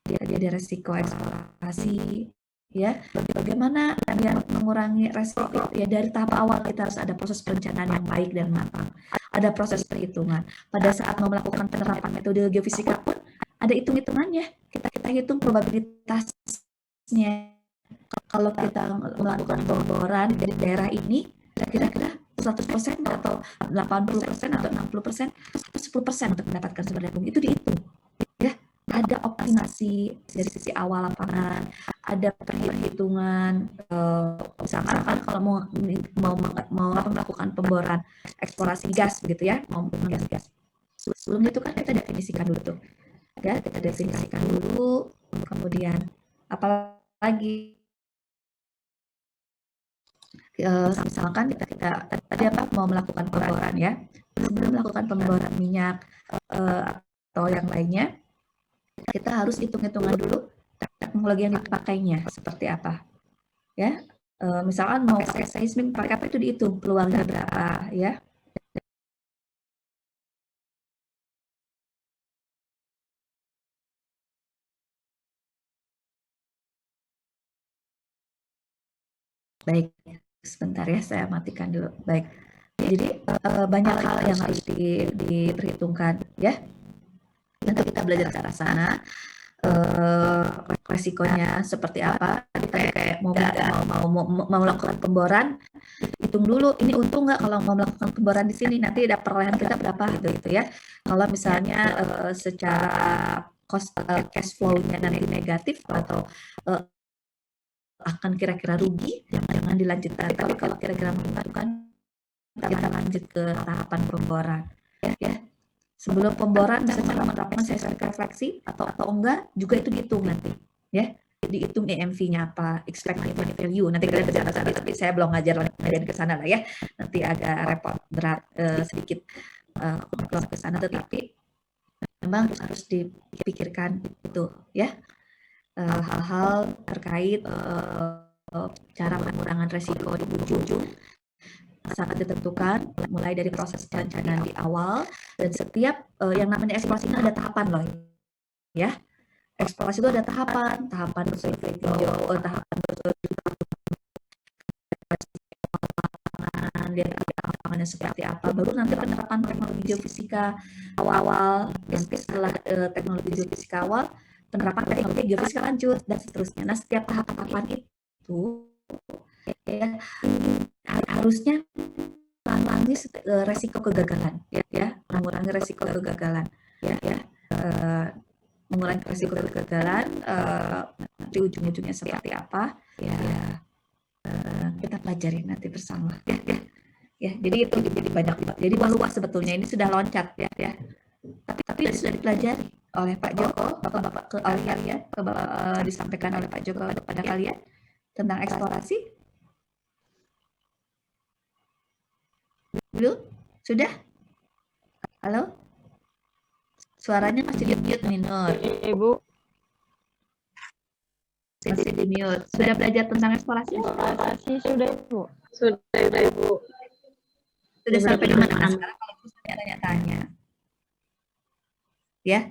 Jadi ada resiko eksplorasi, ya. Bagaimana biar mengurangi resiko? Ya, dari tahap awal kita harus ada proses perencanaan yang baik dan matang. Ada proses perhitungan. Pada saat mau melakukan penerapan metode geofisika pun ada hitung-hitungannya. Kita hitung probabilitasnya. Kalau kita melakukan pemboran dari daerah ini, kira-kira 100% atau 80% atau 60% atau 10% untuk mendapatkan sumber daya bumi, itu dihitung, ya. Ada optimasi dari sisi awal lapangan, ada perhitungan, misalkan kalau mau melakukan pemboran eksplorasi gas, begitu ya, mau gas. Sebelum itu kan kita definisikan dulu tuh, ya, kita definisikan dulu, kemudian apalagi misalkan kita tadi mau melakukan pemboran, ya. Sebelum melakukan pemboran minyak atau yang lainnya, kita harus hitung-hitungan dulu teknologi yang dipakainya seperti apa, ya. Misalkan mau pakai seismik, pakai apa, itu dihitung peluangnya berapa, ya. Baik, sebentar, ya, saya matikan dulu. Baik, jadi banyak hal yang harus diperhitungkan, ya. Nanti kita belajar ke arah sana. Resikonya seperti apa? Kita kayak mau melakukan pemboran, hitung dulu ini untung nggak kalau mau melakukan pemboran di sini, nanti perolehan kita berapa, gitu ya. Kalau misalnya secara cash flow-nya nanti negatif atau akan kira-kira rugi, jangan dilanjutkan. Tapi kalau kira-kira menentukan, kita lanjut ke tahapan pemboran. Ya, sebelum pemboran bisa menerapkan sesi refleksi atau enggak, juga itu dihitung nanti. Ya, dihitung EMV-nya apa, expected value. Nanti kalian kerja tadi, tapi saya belum ngajarin ke sana lah ya. Nanti agak repot, berat sedikit belum ke sana, tetapi memang harus dipikirkan itu ya. Hal-hal terkait cara pengurangan resiko di ujung sangat ditentukan mulai dari proses perencanaan di awal, dan setiap yang namanya eksplorasi ini ada tahapan loh ya. Eksplorasi itu ada tahapan bersurvei tinjau, tahapan lihat lapangannya seperti apa, baru nanti penerapan teknologi geofisika awal, nanti setelah teknologi geofisika awal, penerapan teknologi geofisika lanjut, dan seterusnya. Nah, setiap tahapan itu ya harusnya mengurangi resiko kegagalan, ya, mengurangi resiko kegagalan, ya, mengurangi resiko kegagalan. Nanti ujung-ujungnya seperti apa, ya, kita pelajari nanti bersama, ya. Jadi itu jadi banyak, jadi luas sebetulnya, ini sudah loncat ya. Tapi sudah dipelajari oleh Pak Joko atau Bapak ke kalian ya, disampaikan oleh Pak Joko kepada kalian tentang eksplorasi. Belum? Sudah? Halo? Suaranya masih di mute nih, Nur. Ibu. Masih di mute. Sudah belajar tentang eksplorasi? Eksplorasi sudah, Ibu. Sudah, Ibu. Sudah sampai di mana? Sekarang kalau bisa tanya-tanya. Ya?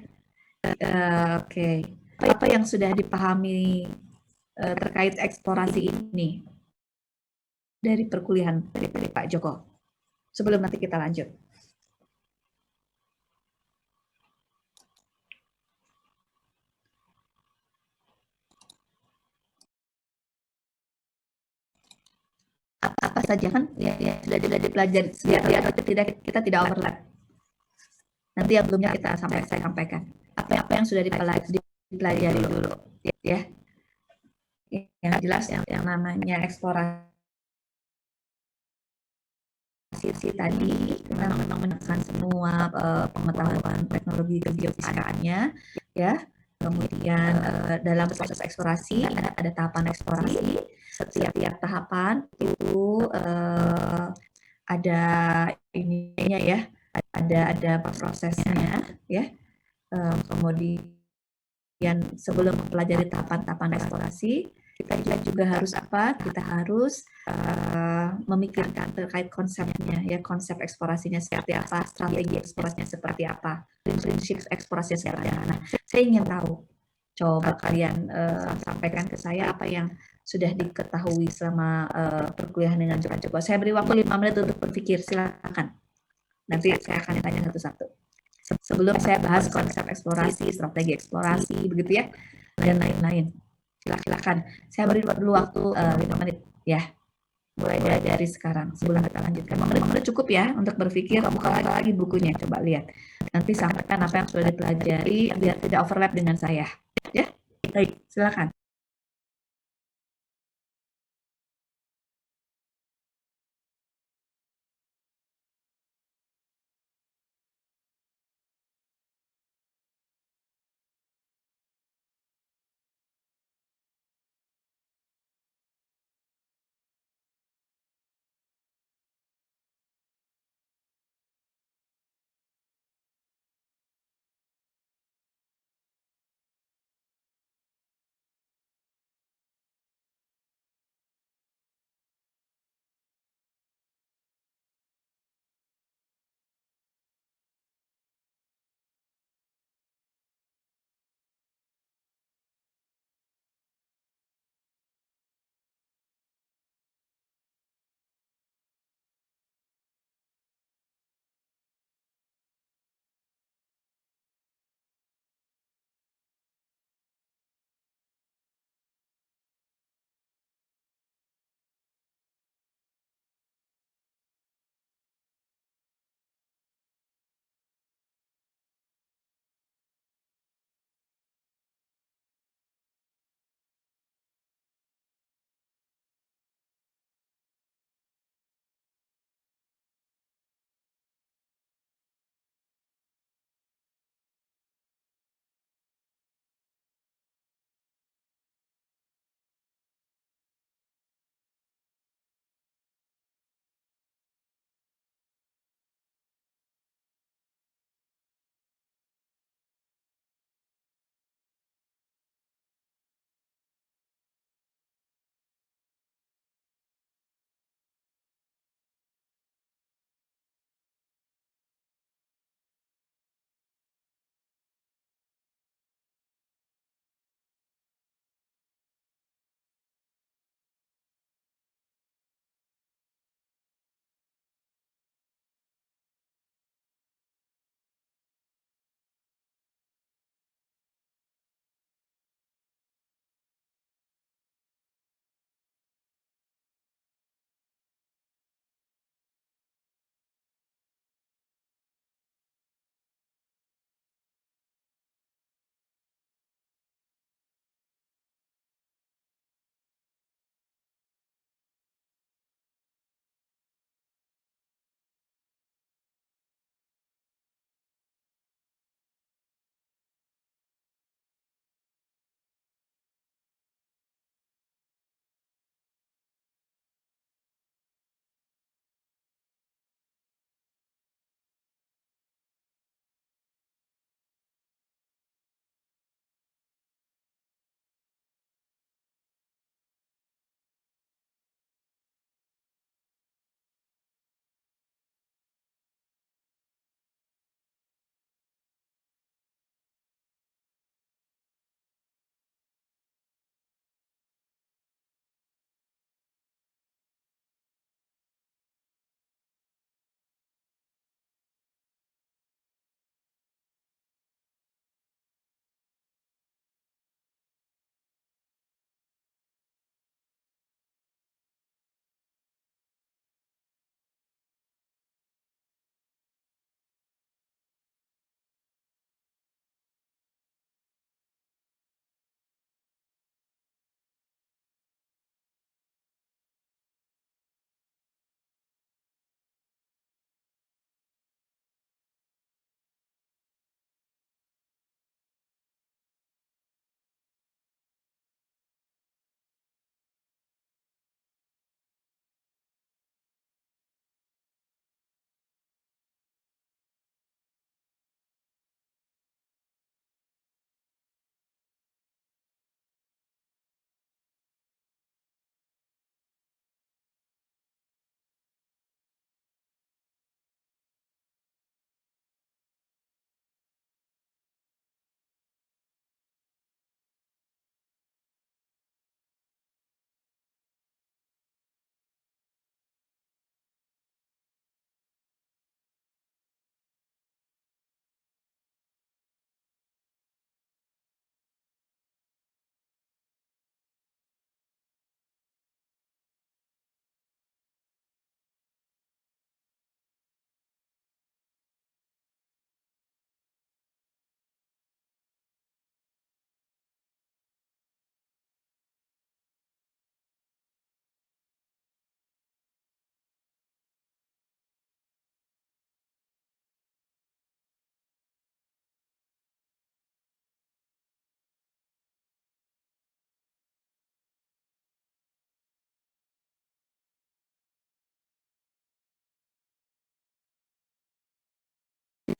Oke. Apa yang sudah dipahami terkait eksplorasi ini dari perkuliahan dari Pak Joko? Sebelum nanti kita lanjut. Apa saja kan ya sudah dipelajari atau kita tidak overlap. Nanti yang belumnya saya sampaikan. Apa yang sudah dipelajari dulu ya. Yang jelas yang namanya eksplorasi tadi memang menekan semua pengetahuan teknologi geofisikaannya ya. Kemudian dalam proses eksplorasi ada tahapan eksplorasi. Setiap tahapan itu ada ininya ya, ada prosesnya ya. Kemudian sebelum mempelajari tahapan-tahapan eksplorasi, kita juga harus apa? Kita harus memikirkan terkait konsepnya ya, konsep eksplorasinya seperti apa, strategi eksplorasinya seperti apa, prinsip eksplorasinya seperti apa. Nah, saya ingin tahu, coba kalian sampaikan ke saya apa yang sudah diketahui selama perkuliahan dengan Joko. Saya beri waktu 5 menit untuk berpikir, silakan. Nanti saya akan tanya satu-satu. Sebelum saya bahas konsep eksplorasi, strategi eksplorasi, begitu ya, dan lain-lain. Silakan. Saya beri dulu waktu 5 menit ya. Mulai dari sekarang sebelum kita lanjutkan. 5 menit cukup ya untuk berpikir. Buka lagi bukunya, coba lihat. Nanti sampaikan apa yang sudah dipelajari biar tidak overlap dengan saya. Ya, baik. Silakan.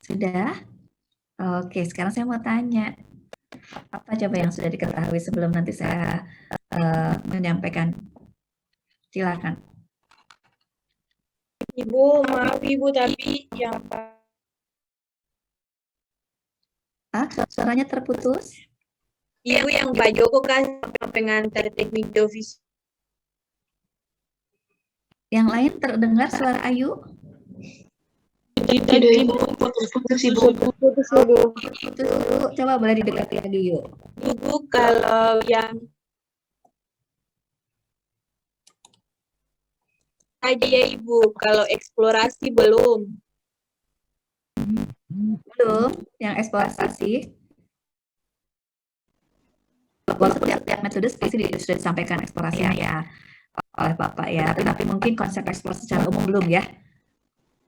Sudah? Oke, sekarang saya mau tanya, apa coba yang sudah diketahui sebelum nanti saya menyampaikan? Silakan. Ibu, maaf Ibu, tapi yang Suaranya terputus? Ibu yang Pak Joko kan pengantar teknik geofisika. Yang lain terdengar suara Ayu? Tidak Ibu, putus Ibu. Itu dulu, coba boleh didekati lagi yuk. Ibu, kalau yang aja ya Ibu, kalau eksplorasi belum. Belum, yang eksplorasi. Walaupun setiap metode sudah disampaikan eksplorasinya ya oleh Bapak ya, tapi mungkin konsep eksplorasi secara umum belum ya.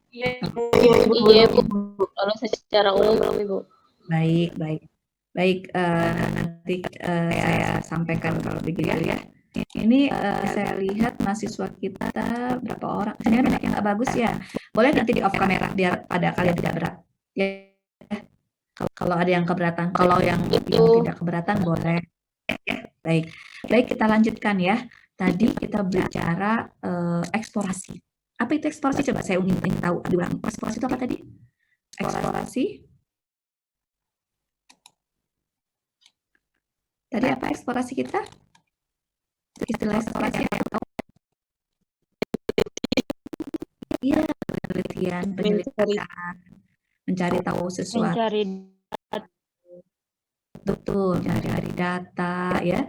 Iya Ibu. Kalau secara umum belum Ibu. Baik. Nanti saya sampaikan kalau begitu ya. Ini saya lihat mahasiswa kita berapa orang. Ini banyak yang nggak bagus ya. Boleh nanti di off kamera biar pada kalian tidak berat. Ya. Kalau ada yang keberatan, kalau yang tidak keberatan boleh. Baik, kita lanjutkan ya. Tadi kita bicara eksplorasi. Apa itu eksplorasi? Coba saya ingin tahu. Diulang. Eksplorasi itu apa tadi? Eksplorasi. Tadi apa eksplorasi kita? Istilah eksplorasi apa? Iya, penelitian, penyelidikan, mencari tahu sesuatu. Betul, mencari data ya.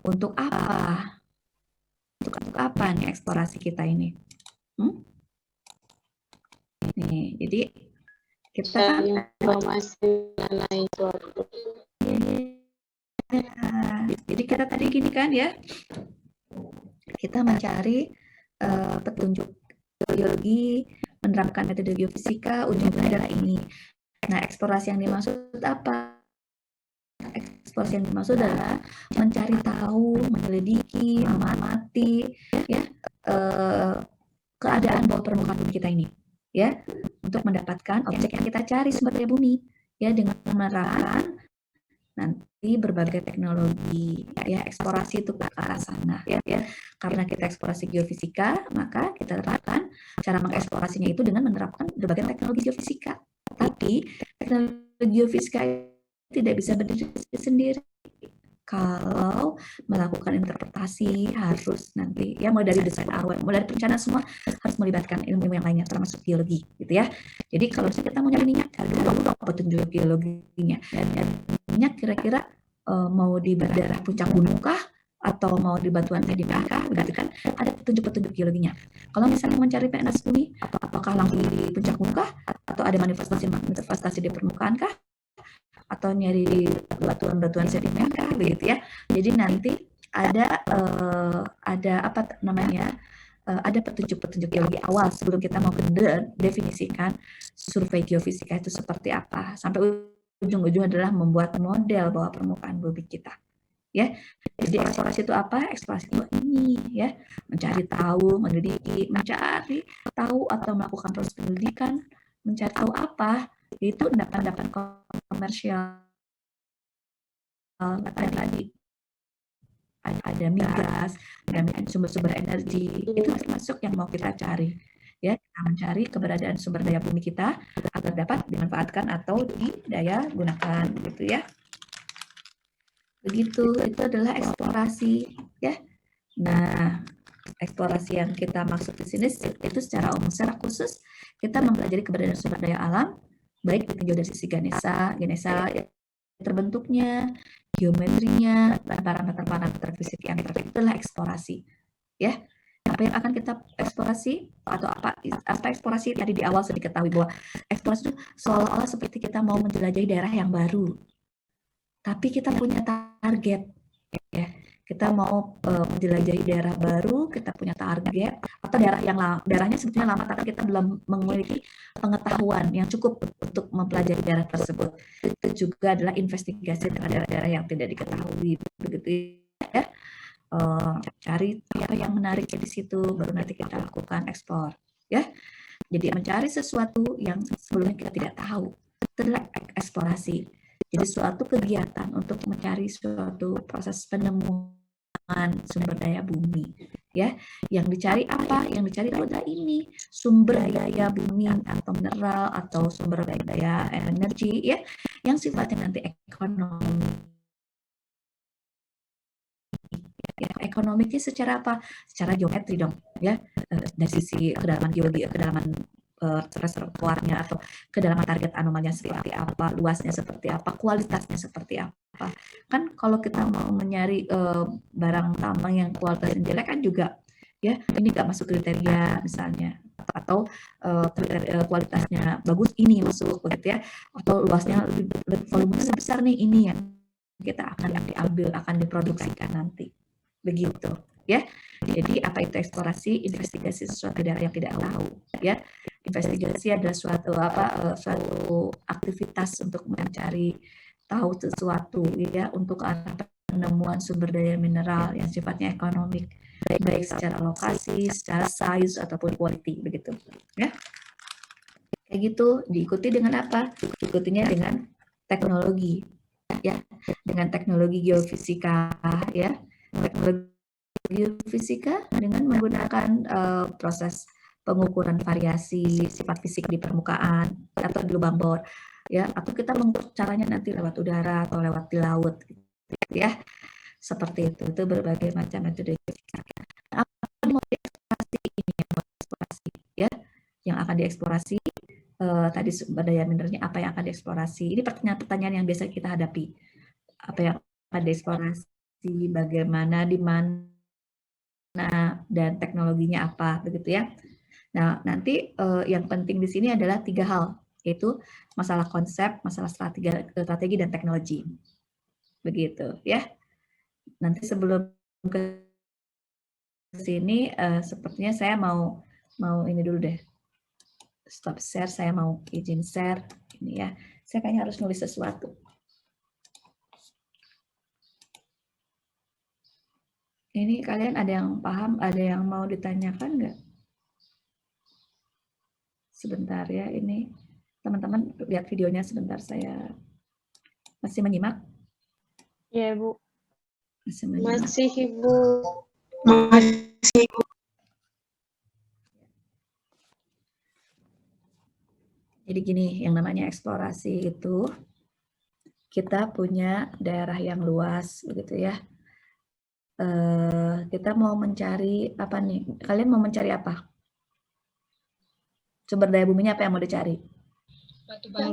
Untuk apa? Untuk apa nih eksplorasi kita ini? Nih, jadi kita informasi mengenai suatu. Jadi kita tadi gini kan ya, kita mencari petunjuk geologi, menerapkan metode geofisika, ujungnya adalah ini. Nah, eksplorasi yang dimaksud apa? Eksplorasi yang dimaksud adalah mencari tahu, menyelidiki, mengamati, ya keadaan bawah permukaan bumi kita ini, ya, untuk mendapatkan objek yang kita cari sumber daya bumi, ya, dengan menerapkan nanti berbagai teknologi ya. Eksplorasi itu ke arah sana ya. Karena kita eksplorasi geofisika, maka kita terapkan cara mengeksplorasinya itu dengan menerapkan berbagai teknologi geofisika. Tapi teknologi geofisika tidak bisa berdiri sendiri. Kalau melakukan interpretasi harus nanti ya, mulai dari desain awal, mulai dari perencanaan, semua harus melibatkan ilmu yang lainnya termasuk geologi gitu ya. Jadi kalau kita mau nyari minyak, cari dulu petunjuk geologinya. Dan minyak kira-kira mau di daerah puncak gunung kah atau mau di batuan sedimen kah, begitu kan, ada petunjuk-petunjuk geologinya. Kalau misalnya mencari PNS bumi, apakah langsung di puncak gunung kah atau ada manifestasi di permukaan kah, atau nyari di batuan-batuan sedimen kah, begitu ya. Jadi nanti ada apa namanya, ada petunjuk-petunjuk geologi awal sebelum kita mau definisikan survei geofisika itu seperti apa. Sampai ujung-ujung adalah membuat model bawah permukaan bumi kita. Ya, jadi eksplorasi itu apa? Eksplorasi itu ini ya, mencari tahu, meneliti, mencari tahu atau melakukan proses penyelidikan, mencari tahu apa? Itu endapan-endapan komersial tadi, ada migas, ada sumber-sumber energi, itu termasuk yang mau kita cari ya. Kita mencari keberadaan sumber daya bumi kita agar dapat dimanfaatkan atau didaya gunakan gitu ya. Begitu, itu adalah eksplorasi ya. Nah, eksplorasi yang kita maksud di sini itu secara umum. Secara khusus kita mempelajari keberadaan sumber daya alam, baik ditinjau dari sisi genesa terbentuknya, geometrinya, dan parameter-parameter fisik yang terkait, itulah eksplorasi ya. Apa yang akan kita eksplorasi atau apa eksplorasi? Tadi di awal sudah diketahui bahwa eksplorasi itu seolah-olah seperti kita mau menjelajahi daerah yang baru, tapi kita punya target ya. Kita mau menjelajahi daerah baru, kita punya target, atau daerahnya sebetulnya lama tapi kita belum memiliki pengetahuan yang cukup untuk mempelajari daerah tersebut. Itu juga adalah investigasi terhadap daerah yang tidak diketahui, begitu ya. Cari apa yang menarik di situ, baru nanti kita lakukan ekspor ya. Jadi mencari sesuatu yang sebelumnya kita tidak tahu. Itu adalah eksplorasi. Jadi suatu kegiatan untuk mencari suatu proses penemuan sumber daya bumi, ya. Yang dicari apa? Yang dicari adalah ini sumber daya bumi atau mineral atau sumber daya energi, ya, yang sifatnya nanti ekonomi. Ya, ekonomiknya secara apa? Secara geometri dong, ya. Dari sisi kedalaman geologi, kedalaman reservoirnya atau kedalaman target anomalnya seperti apa, luasnya seperti apa, kualitasnya seperti apa. Kan kalau kita mau mencari barang tambang yang kualitasnya jelek kan juga, ya, ini nggak masuk kriteria misalnya, atau kualitasnya bagus ini masuk begitu ya, atau luasnya lebih volumenya besar nih, ini yang kita akan diambil, akan diproduksikan nanti. Begitu, ya. Jadi apa itu eksplorasi? Investigasi sesuatu daerah yang tidak tahu, ya. Investigasi adalah suatu aktivitas untuk mencari tahu sesuatu, ya, untuk arah penemuan sumber daya mineral yang sifatnya ekonomik, baik secara lokasi, secara size ataupun quality, begitu, ya. Kayak gitu. Diikuti dengan apa? Diikutinya dengan teknologi, ya, dengan teknologi geofisika, ya. Teknologi geofisika dengan menggunakan proses pengukuran variasi sifat fisik di permukaan atau di lubang bor, ya, atau kita mengukur caranya nanti lewat udara atau lewat di laut, gitu ya, seperti itu berbagai macam metode geofisika. Apa yang mau dieksplorasi ini ya, yang akan dieksplorasi tadi sumber daya mineralnya apa yang akan dieksplorasi. Ini pertanyaan-pertanyaan yang biasa kita hadapi. Apa yang akan dieksplorasi, bagaimana, di mana, dan teknologinya apa, begitu ya. Nah, nanti yang penting di sini adalah 3 hal, yaitu masalah konsep, masalah strategi dan teknologi. Begitu ya. Nanti sebelum ke sini sepertinya saya mau ini dulu deh. Stop share, saya mau izin share ini ya. Saya kayaknya harus nulis sesuatu. Ini kalian ada yang paham, ada yang mau ditanyakan nggak? Sebentar ya, ini teman-teman lihat videonya sebentar, saya masih menyimak. Ya, Bu. Masih menyimak. Masih, Ibu. Masih. Jadi gini, yang namanya eksplorasi itu kita punya daerah yang luas, begitu ya. Kita mau mencari apa nih? Kalian mau mencari apa? Sumber daya buminya apa yang mau dicari? Batu bara.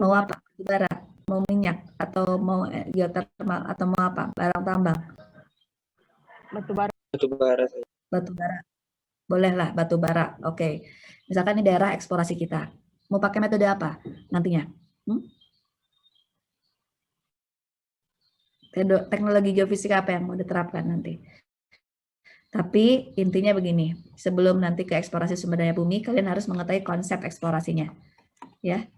Mau apa? Batu bara, mau minyak, atau mau geotermal, atau mau apa? Barang tambang. Batu bara. Batu bara. Batu bara. Bolehlah batu bara. Oke. Misalkan ini daerah eksplorasi kita. Mau pakai metode apa nantinya? Teknologi geofisika apa yang mau diterapkan nanti? Tapi intinya begini, sebelum nanti ke eksplorasi sumber daya bumi, kalian harus mengetahui konsep eksplorasinya. Ya.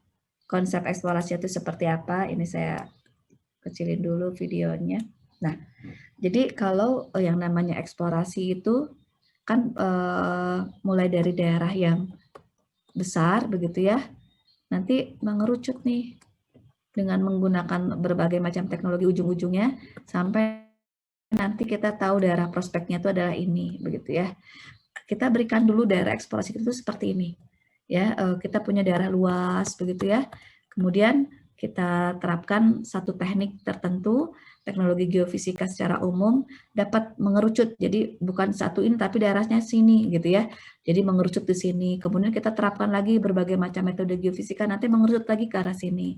Konsep eksplorasi itu seperti apa? Ini saya kecilin dulu videonya. Nah, jadi kalau yang namanya eksplorasi itu kan mulai dari daerah yang besar begitu ya, nanti mengerucut nih dengan menggunakan berbagai macam teknologi ujung-ujungnya sampai nanti kita tahu daerah prospeknya itu adalah ini, begitu ya. Kita berikan dulu daerah eksplorasi itu seperti ini, ya. Kita punya daerah luas, begitu ya. Kemudian kita terapkan satu teknik tertentu, teknologi geofisika secara umum dapat mengerucut. Jadi bukan satu ini tapi daerahnya sini, gitu ya. Jadi mengerucut di sini. Kemudian kita terapkan lagi berbagai macam metode geofisika, nanti mengerucut lagi ke arah sini,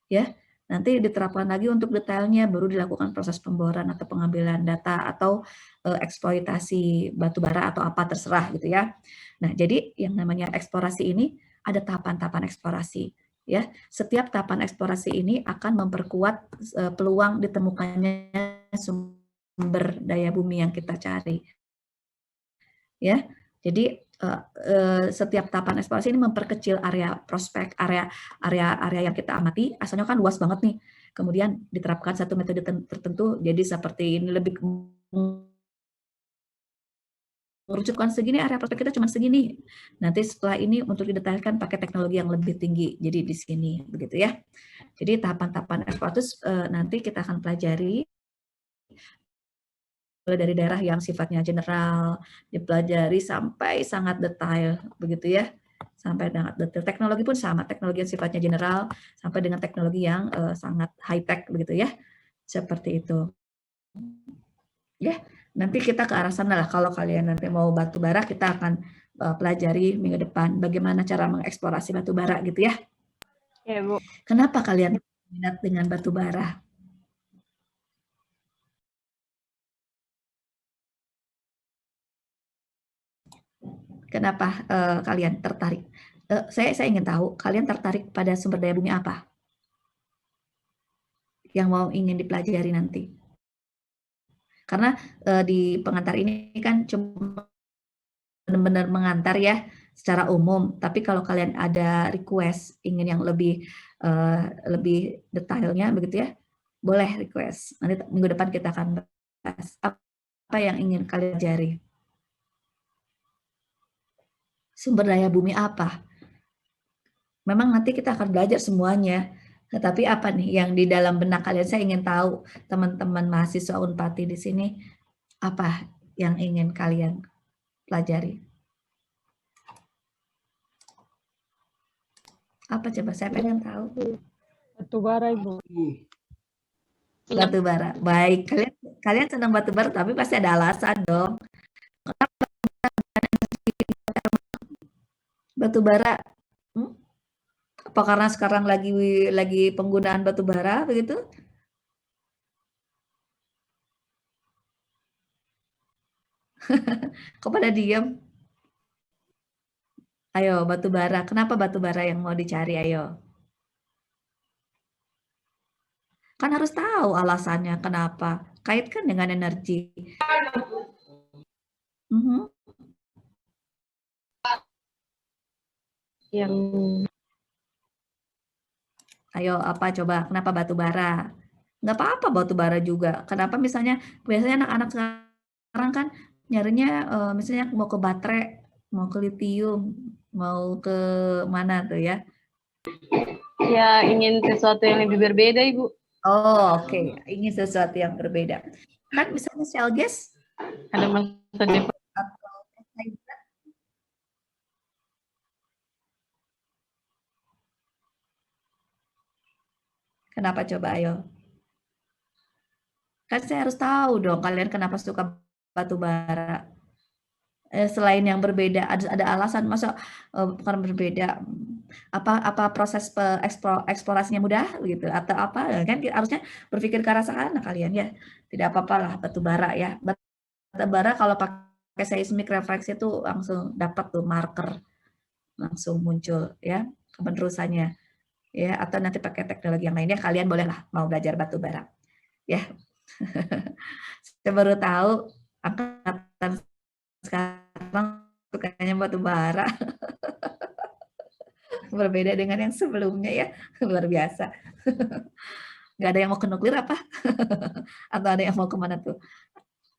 ya. Nanti diterapkan lagi untuk detailnya, baru dilakukan proses pemboran atau pengambilan data atau eksploitasi batu bara atau apa terserah gitu ya. Nah, jadi yang namanya eksplorasi ini ada tahapan-tahapan eksplorasi ya. Setiap tahapan eksplorasi ini akan memperkuat peluang ditemukannya sumber daya bumi yang kita cari. Ya. Jadi setiap tahapan eksplorasi ini memperkecil area prospek, area yang kita amati, asalnya kan luas banget nih. Kemudian diterapkan satu metode tertentu, jadi seperti ini lebih mengerucutkan segini, area prospek kita cuma segini. Nanti setelah ini untuk didetailkan pakai teknologi yang lebih tinggi. Jadi di sini begitu ya. Jadi tahapan-tahapan eksploratus nanti kita akan pelajari mulai dari daerah yang sifatnya general, dipelajari sampai sangat detail begitu ya. Sampai sangat detail. Teknologi pun sama, teknologi yang sifatnya general sampai dengan teknologi yang sangat high tech begitu ya. Seperti itu. Ya, nanti kita ke arah sana lah. Kalau kalian nanti mau batu bara, kita akan pelajari minggu depan bagaimana cara mengeksplorasi batu bara gitu ya. Ya, Bu. Kenapa kalian minat dengan batu bara? Kenapa kalian tertarik? Saya ingin tahu kalian tertarik pada sumber daya bumi apa yang mau ingin dipelajari nanti? Karena di pengantar ini kan cuma benar-benar mengantar ya secara umum. Tapi kalau kalian ada request ingin yang lebih lebih detailnya begitu ya, boleh request. Nanti minggu depan kita akan bahas apa yang ingin kalian pelajari. Sumber daya bumi apa? Memang nanti kita akan belajar semuanya. Tetapi apa nih yang di dalam benak kalian? Saya ingin tahu teman-teman mahasiswa Unpati di sini apa yang ingin kalian pelajari? Apa coba saya pengen tahu? Batu bara, Ibu. Batu bara. Baik, kalian senang batu bara tapi pasti ada alasan dong. Batu bara apa karena sekarang lagi penggunaan batu bara begitu? Kok pada diam? Ayo, batu bara. Kenapa batu bara yang mau dicari? Ayo. Kan harus tahu alasannya kenapa. Kaitkan dengan energi. Yang Ayo, apa coba? Kenapa batu bara? Nggak apa-apa batu bara juga. Kenapa misalnya, biasanya anak-anak sekarang kan nyarinya misalnya mau ke baterai, mau ke litium, mau ke mana tuh ya? ya ingin sesuatu yang lebih berbeda, Ibu. Oh, oke. Ingin sesuatu yang berbeda. Kan misalnya shell gas, Ada masa depan. kenapa coba ayo? Kan saya harus tahu dong kalian kenapa suka batu bara. Selain yang berbeda, ada alasan masa bukan berbeda. Apa proses eksplorasinya mudah gitu atau apa? Kan harusnya berpikir ke arah sana kalian ya. Tidak apa-apa lah batu bara ya. Batu bara kalau pakai seismic refleksi itu langsung dapat tuh marker, langsung muncul ya penerusannya ya. Atau nanti pakai teknologi yang lainnya kalian bolehlah mau belajar batu bara ya. Saya baru tahu angkatan sekarang sukanya batu bara. Berbeda dengan yang sebelumnya ya. Luar biasa. Nggak ada yang mau ke nuklir apa? Atau ada yang mau kemana tuh?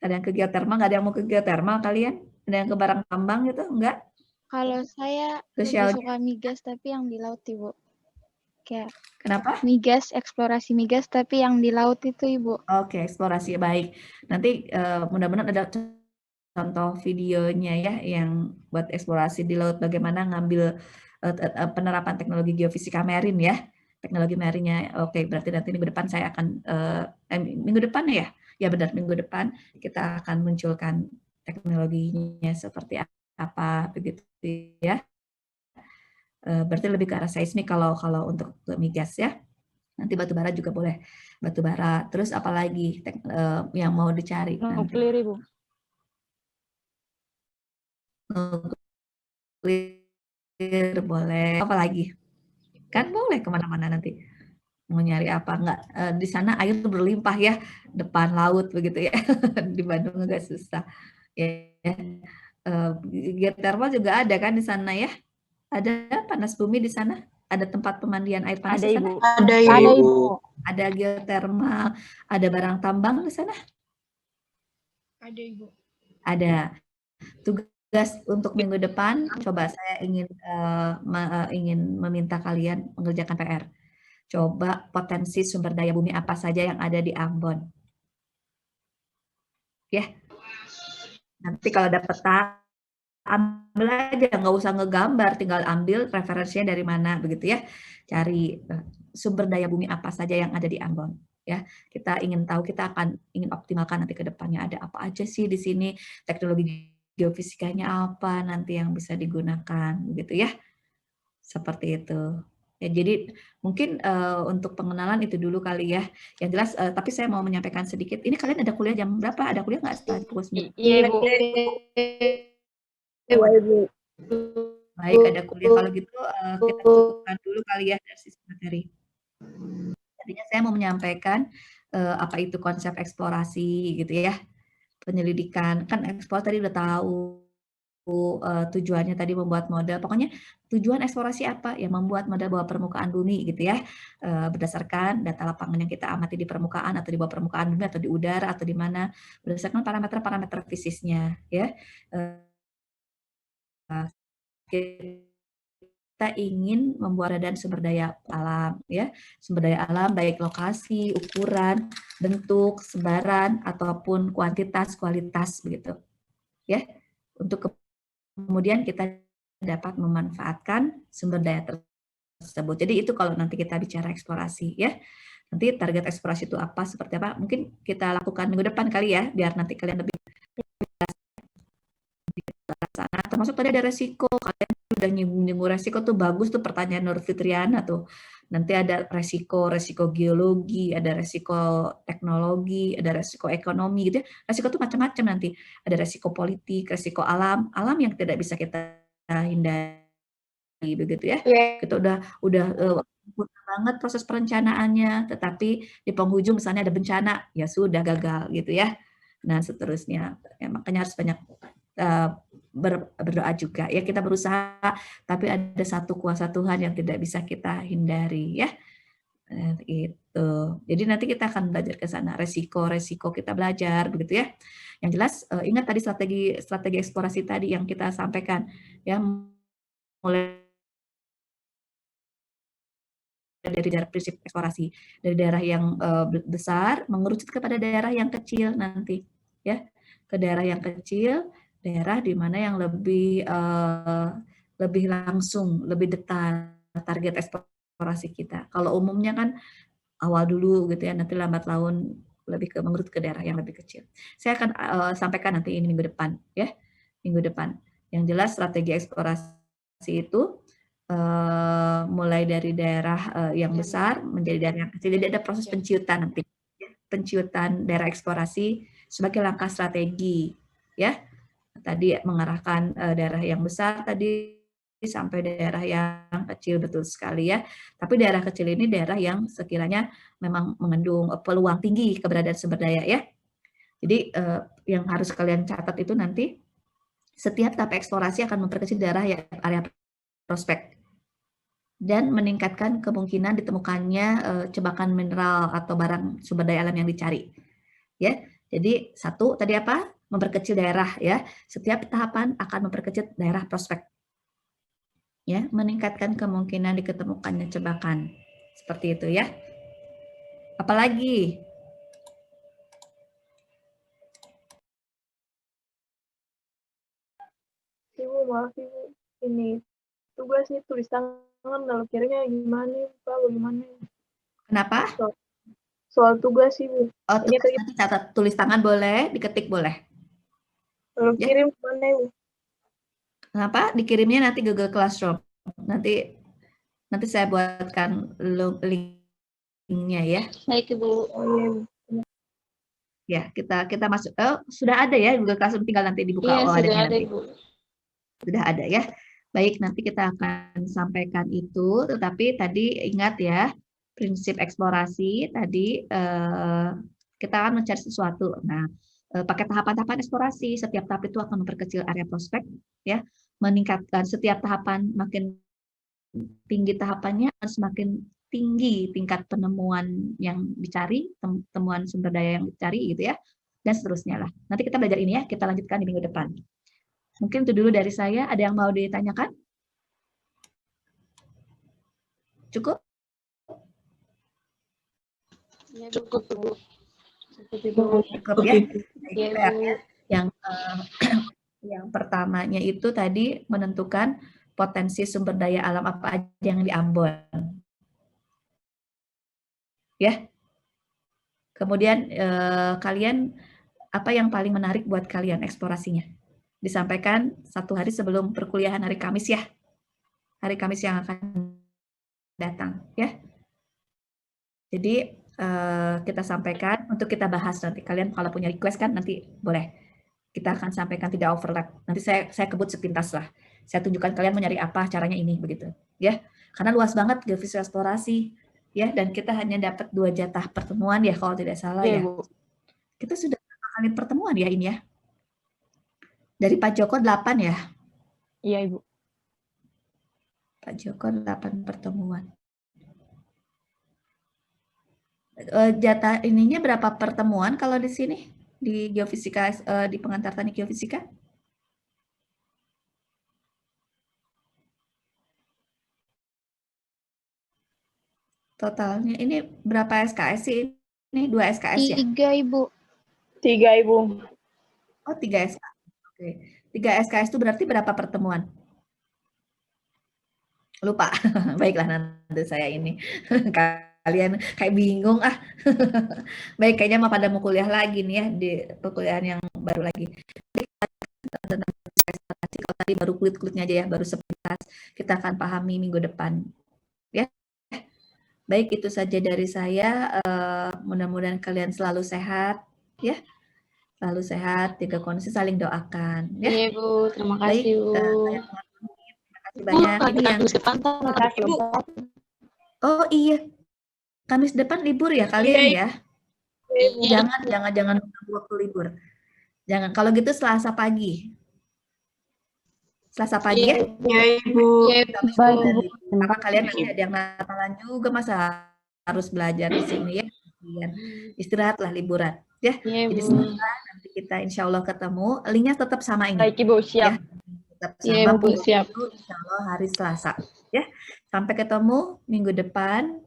Ada yang ke geotermal, nggak ada yang mau ke geotermal kalian? Ada yang ke barang tambang gitu? Enggak? Kalau saya Ke lebih shell suka migas tapi yang di laut, Ibu. Kayak Kenapa? migas, eksplorasi migas tapi yang di laut itu, Ibu. Oke, eksplorasi baik. Nanti mudah-mudahan ada contoh videonya ya yang buat eksplorasi di laut bagaimana ngambil penerapan teknologi geofisika marine ya. Teknologi marinnya. Oke, berarti nanti minggu depan saya akan minggu depan ya. Ya benar, minggu depan kita akan munculkan teknologinya seperti apa begitu ya. Berarti lebih ke arah seismik kalau untuk migas ya. Nanti batu bara juga boleh. Batu bara. Terus apalagi yang mau dicari nanti? Nuklir, Ibu. Nuklir boleh. Apa lagi? Kan boleh kemana-mana nanti. Mau nyari apa enggak? Di sana air berlimpah ya, depan laut begitu ya. Di Bandung agak susah. Ya. Geothermal juga ada kan di sana ya? Ada panas bumi di sana? Ada tempat pemandian air panas Ada, di sana? Ibu. Ada, Ada, Ibu. Ibu. Ada geothermal, ada barang tambang di sana? Ada, Ibu. Ada. tugas untuk minggu depan, coba saya ingin meminta kalian mengerjakan PR. Coba potensi sumber daya bumi apa saja yang ada di Ambon. Ya, nanti kalau dapat peta, ambil aja, nggak usah ngegambar, tinggal ambil referensinya dari mana, begitu ya. Cari sumber daya bumi apa saja yang ada di Ambon. Ya, kita ingin tahu, kita ingin optimalkan nanti ke depannya ada apa aja sih di sini, teknologi geofisikanya apa nanti yang bisa digunakan, begitu ya. Seperti itu. Ya, jadi mungkin untuk pengenalan itu dulu kali ya. Yang jelas, tapi saya mau menyampaikan sedikit. Ini kalian ada kuliah jam berapa? Ada kuliah nggak setelah pukul 9? Iya, Ibu. Baik, ada kuliah. Kalau gitu kita cukupkan dulu kali ya dari sisi materi. Tadinya saya mau menyampaikan apa itu konsep eksplorasi gitu ya. Penyelidikan. Kan eksplor tadi udah tahu tujuannya tadi membuat model. Pokoknya tujuan eksplorasi apa? Ya membuat model bawah permukaan bumi gitu ya. Berdasarkan data lapangan yang kita amati di permukaan atau di bawah permukaan bumi atau di udara atau di mana, berdasarkan parameter-parameter fisiknya ya. Kita ingin membuat dan sumber daya alam ya. Sumber daya alam baik lokasi, ukuran, bentuk, sebaran ataupun kuantitas, kualitas begitu. Ya. Untuk kemudian kita dapat memanfaatkan sumber daya tersebut. Jadi itu kalau nanti kita bicara eksplorasi ya. Nanti target eksplorasi itu apa, seperti apa, mungkin kita lakukan minggu depan kali ya, biar nanti kalian lebih sana. Termasuk tadi ada resiko, kalian udah nyinggung resiko tuh bagus tuh pertanyaan Nur Fitriana tuh. Nanti ada resiko geologi, ada resiko teknologi, ada resiko ekonomi gitu ya. Resiko tuh macam-macam nanti. Ada resiko politik, resiko alam yang tidak bisa kita hindari begitu ya. Kita udah banget proses perencanaannya, tetapi di penghujung misalnya ada bencana, ya sudah gagal gitu ya. Nah, seterusnya. Ya, makanya harus banyak berdoa juga ya, kita berusaha, tapi ada satu kuasa Tuhan yang tidak bisa kita hindari ya. Itu. Jadi nanti kita akan belajar ke sana, resiko kita belajar begitu ya. Yang jelas ingat tadi strategi eksplorasi tadi yang kita sampaikan ya, mulai dari daerah prinsip eksplorasi, dari daerah yang besar mengerucut kepada daerah yang kecil nanti ya, ke daerah yang kecil, daerah di mana yang lebih langsung, lebih detail target eksplorasi kita. Kalau umumnya kan awal dulu gitu ya, nanti lambat laun lebih ke mengerucut ke daerah yang lebih kecil. Saya akan sampaikan nanti ini minggu depan ya, minggu depan. Yang jelas strategi eksplorasi itu mulai dari daerah yang besar menjadi daerah yang kecil. Jadi ada proses penciutan nanti, penciutan daerah eksplorasi sebagai langkah strategi ya. Tadi mengarahkan daerah yang besar tadi sampai daerah yang kecil, betul sekali ya. Tapi daerah kecil ini daerah yang sekiranya memang mengandung peluang tinggi keberadaan sumber daya ya. Jadi yang harus kalian catat itu nanti setiap tahap eksplorasi akan memperkecil daerah ya, area prospek dan meningkatkan kemungkinan ditemukannya cebakan mineral atau barang sumber daya alam yang dicari. Ya. Jadi satu tadi apa? Memperkecil daerah ya. Setiap tahapan akan memperkecil daerah prospek. Ya, meningkatkan kemungkinan diketemukannya cebakan. Seperti itu ya. Apalagi? Ibu, maaf Ibu. Ini tugasnya tulis tangan, lalu kiranya gimana Pak? Bagaimana? Kenapa? Soal tugas Ibu. Oh, tugas nanti catat, tulis tangan boleh, diketik boleh. Lalu kirim kemana Ibu? Kenapa? Dikirimnya nanti Google Classroom. Nanti saya buatkan linknya ya. Baik Ibu. Oh iya Ibu. Ya, kita masuk. Oh, sudah ada ya Google Classroom, tinggal nanti dibuka. Iya, oh, sudah ada nanti. Ibu. Sudah ada ya. Baik, nanti kita akan sampaikan itu. Tetapi tadi ingat ya, prinsip eksplorasi tadi kita akan mencari sesuatu. Nah, pakai tahapan-tahapan eksplorasi. Setiap tahap itu akan memperkecil area prospek, ya, meningkatkan setiap tahapan makin tinggi tahapannya, semakin tinggi tingkat penemuan yang dicari, temuan sumber daya yang dicari gitu ya, dan seterusnya lah. Nanti kita belajar ini ya, kita lanjutkan di minggu depan. Mungkin itu dulu dari saya. Ada yang mau ditanyakan? Cukup? Cukup, Bu. Cukup ya. Yang pertamanya itu tadi menentukan potensi sumber daya alam apa aja yang di Ambon. Ya. Kemudian kalian apa yang paling menarik buat kalian eksplorasinya? Disampaikan 1 hari sebelum perkuliahan hari Kamis ya. Hari Kamis yang akan datang ya. Jadi kita sampaikan untuk kita bahas nanti. Kalian kalau punya request kan nanti boleh. Kita akan sampaikan tidak overlap. Nanti saya kebut sepintas lah. Saya tunjukkan kalian mau nyari apa, caranya ini begitu, ya. Karena luas banget geofisika eksplorasi, ya. Dan kita hanya dapat 2 jatah pertemuan ya kalau tidak salah ya. Bu. Kita sudah berapa kali pertemuan ya ini ya. Dari Pak Joko 8 ya. Iya, Ibu. Pak Joko 8 pertemuan. Jatah ininya berapa pertemuan kalau di sini? Di geofisika, di pengantar teknik geofisika? Totalnya ini berapa SKS sih? Ini 2 SKS ya? 3, Ibu. 3, Ibu. Oh, 3 SKS. Oke. 3 SKS itu berarti berapa pertemuan? Lupa. Baiklah, nanti saya ini. Kalian kayak bingung ah. Baik, kayaknya mau pada mau kuliah lagi nih ya di perkuliahan yang baru lagi. Tentang kalau tadi baru kulit-kulitnya aja ya, baru sepintas. Kita akan pahami minggu depan. Ya. Baik, itu saja dari saya. Mudah-mudahan kalian selalu sehat, ya. Selalu sehat, jaga kondisi, saling doakan. Ya. Iya, Bu. Terima Baik, kasih, Bu. terima kasih banyak. Ini yang Makasih, Bu. oh iya, Kamis depan libur ya kalian ya? Jangan waktu libur. Jangan. Kalau gitu Selasa pagi. Selasa pagi ya? Iya, Ibu. Baik, Ibu. Karena kalian nanti ada yang Natalan juga masa harus belajar di sini ya. Istirahatlah liburan ya. Iya, Jadi Bu. semoga nanti kita insya Allah ketemu. Linknya tetap sama ini. Baik, Ibu. Siap. Ya, tetap Iya, sama Bu. Siap. insya Allah hari Selasa. Ya, sampai ketemu minggu depan.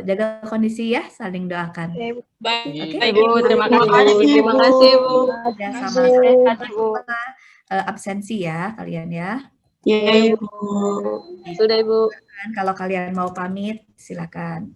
Jaga kondisi ya, saling doakan. Baik, Oke. Ibu. Terima kasih, Bu. Terima kasih, Bu. Ya, Terima sama kasih, Bu. absensi ya kalian ya. Iya, Ibu. Sudah, Ibu. Kalau kalian mau pamit, silakan.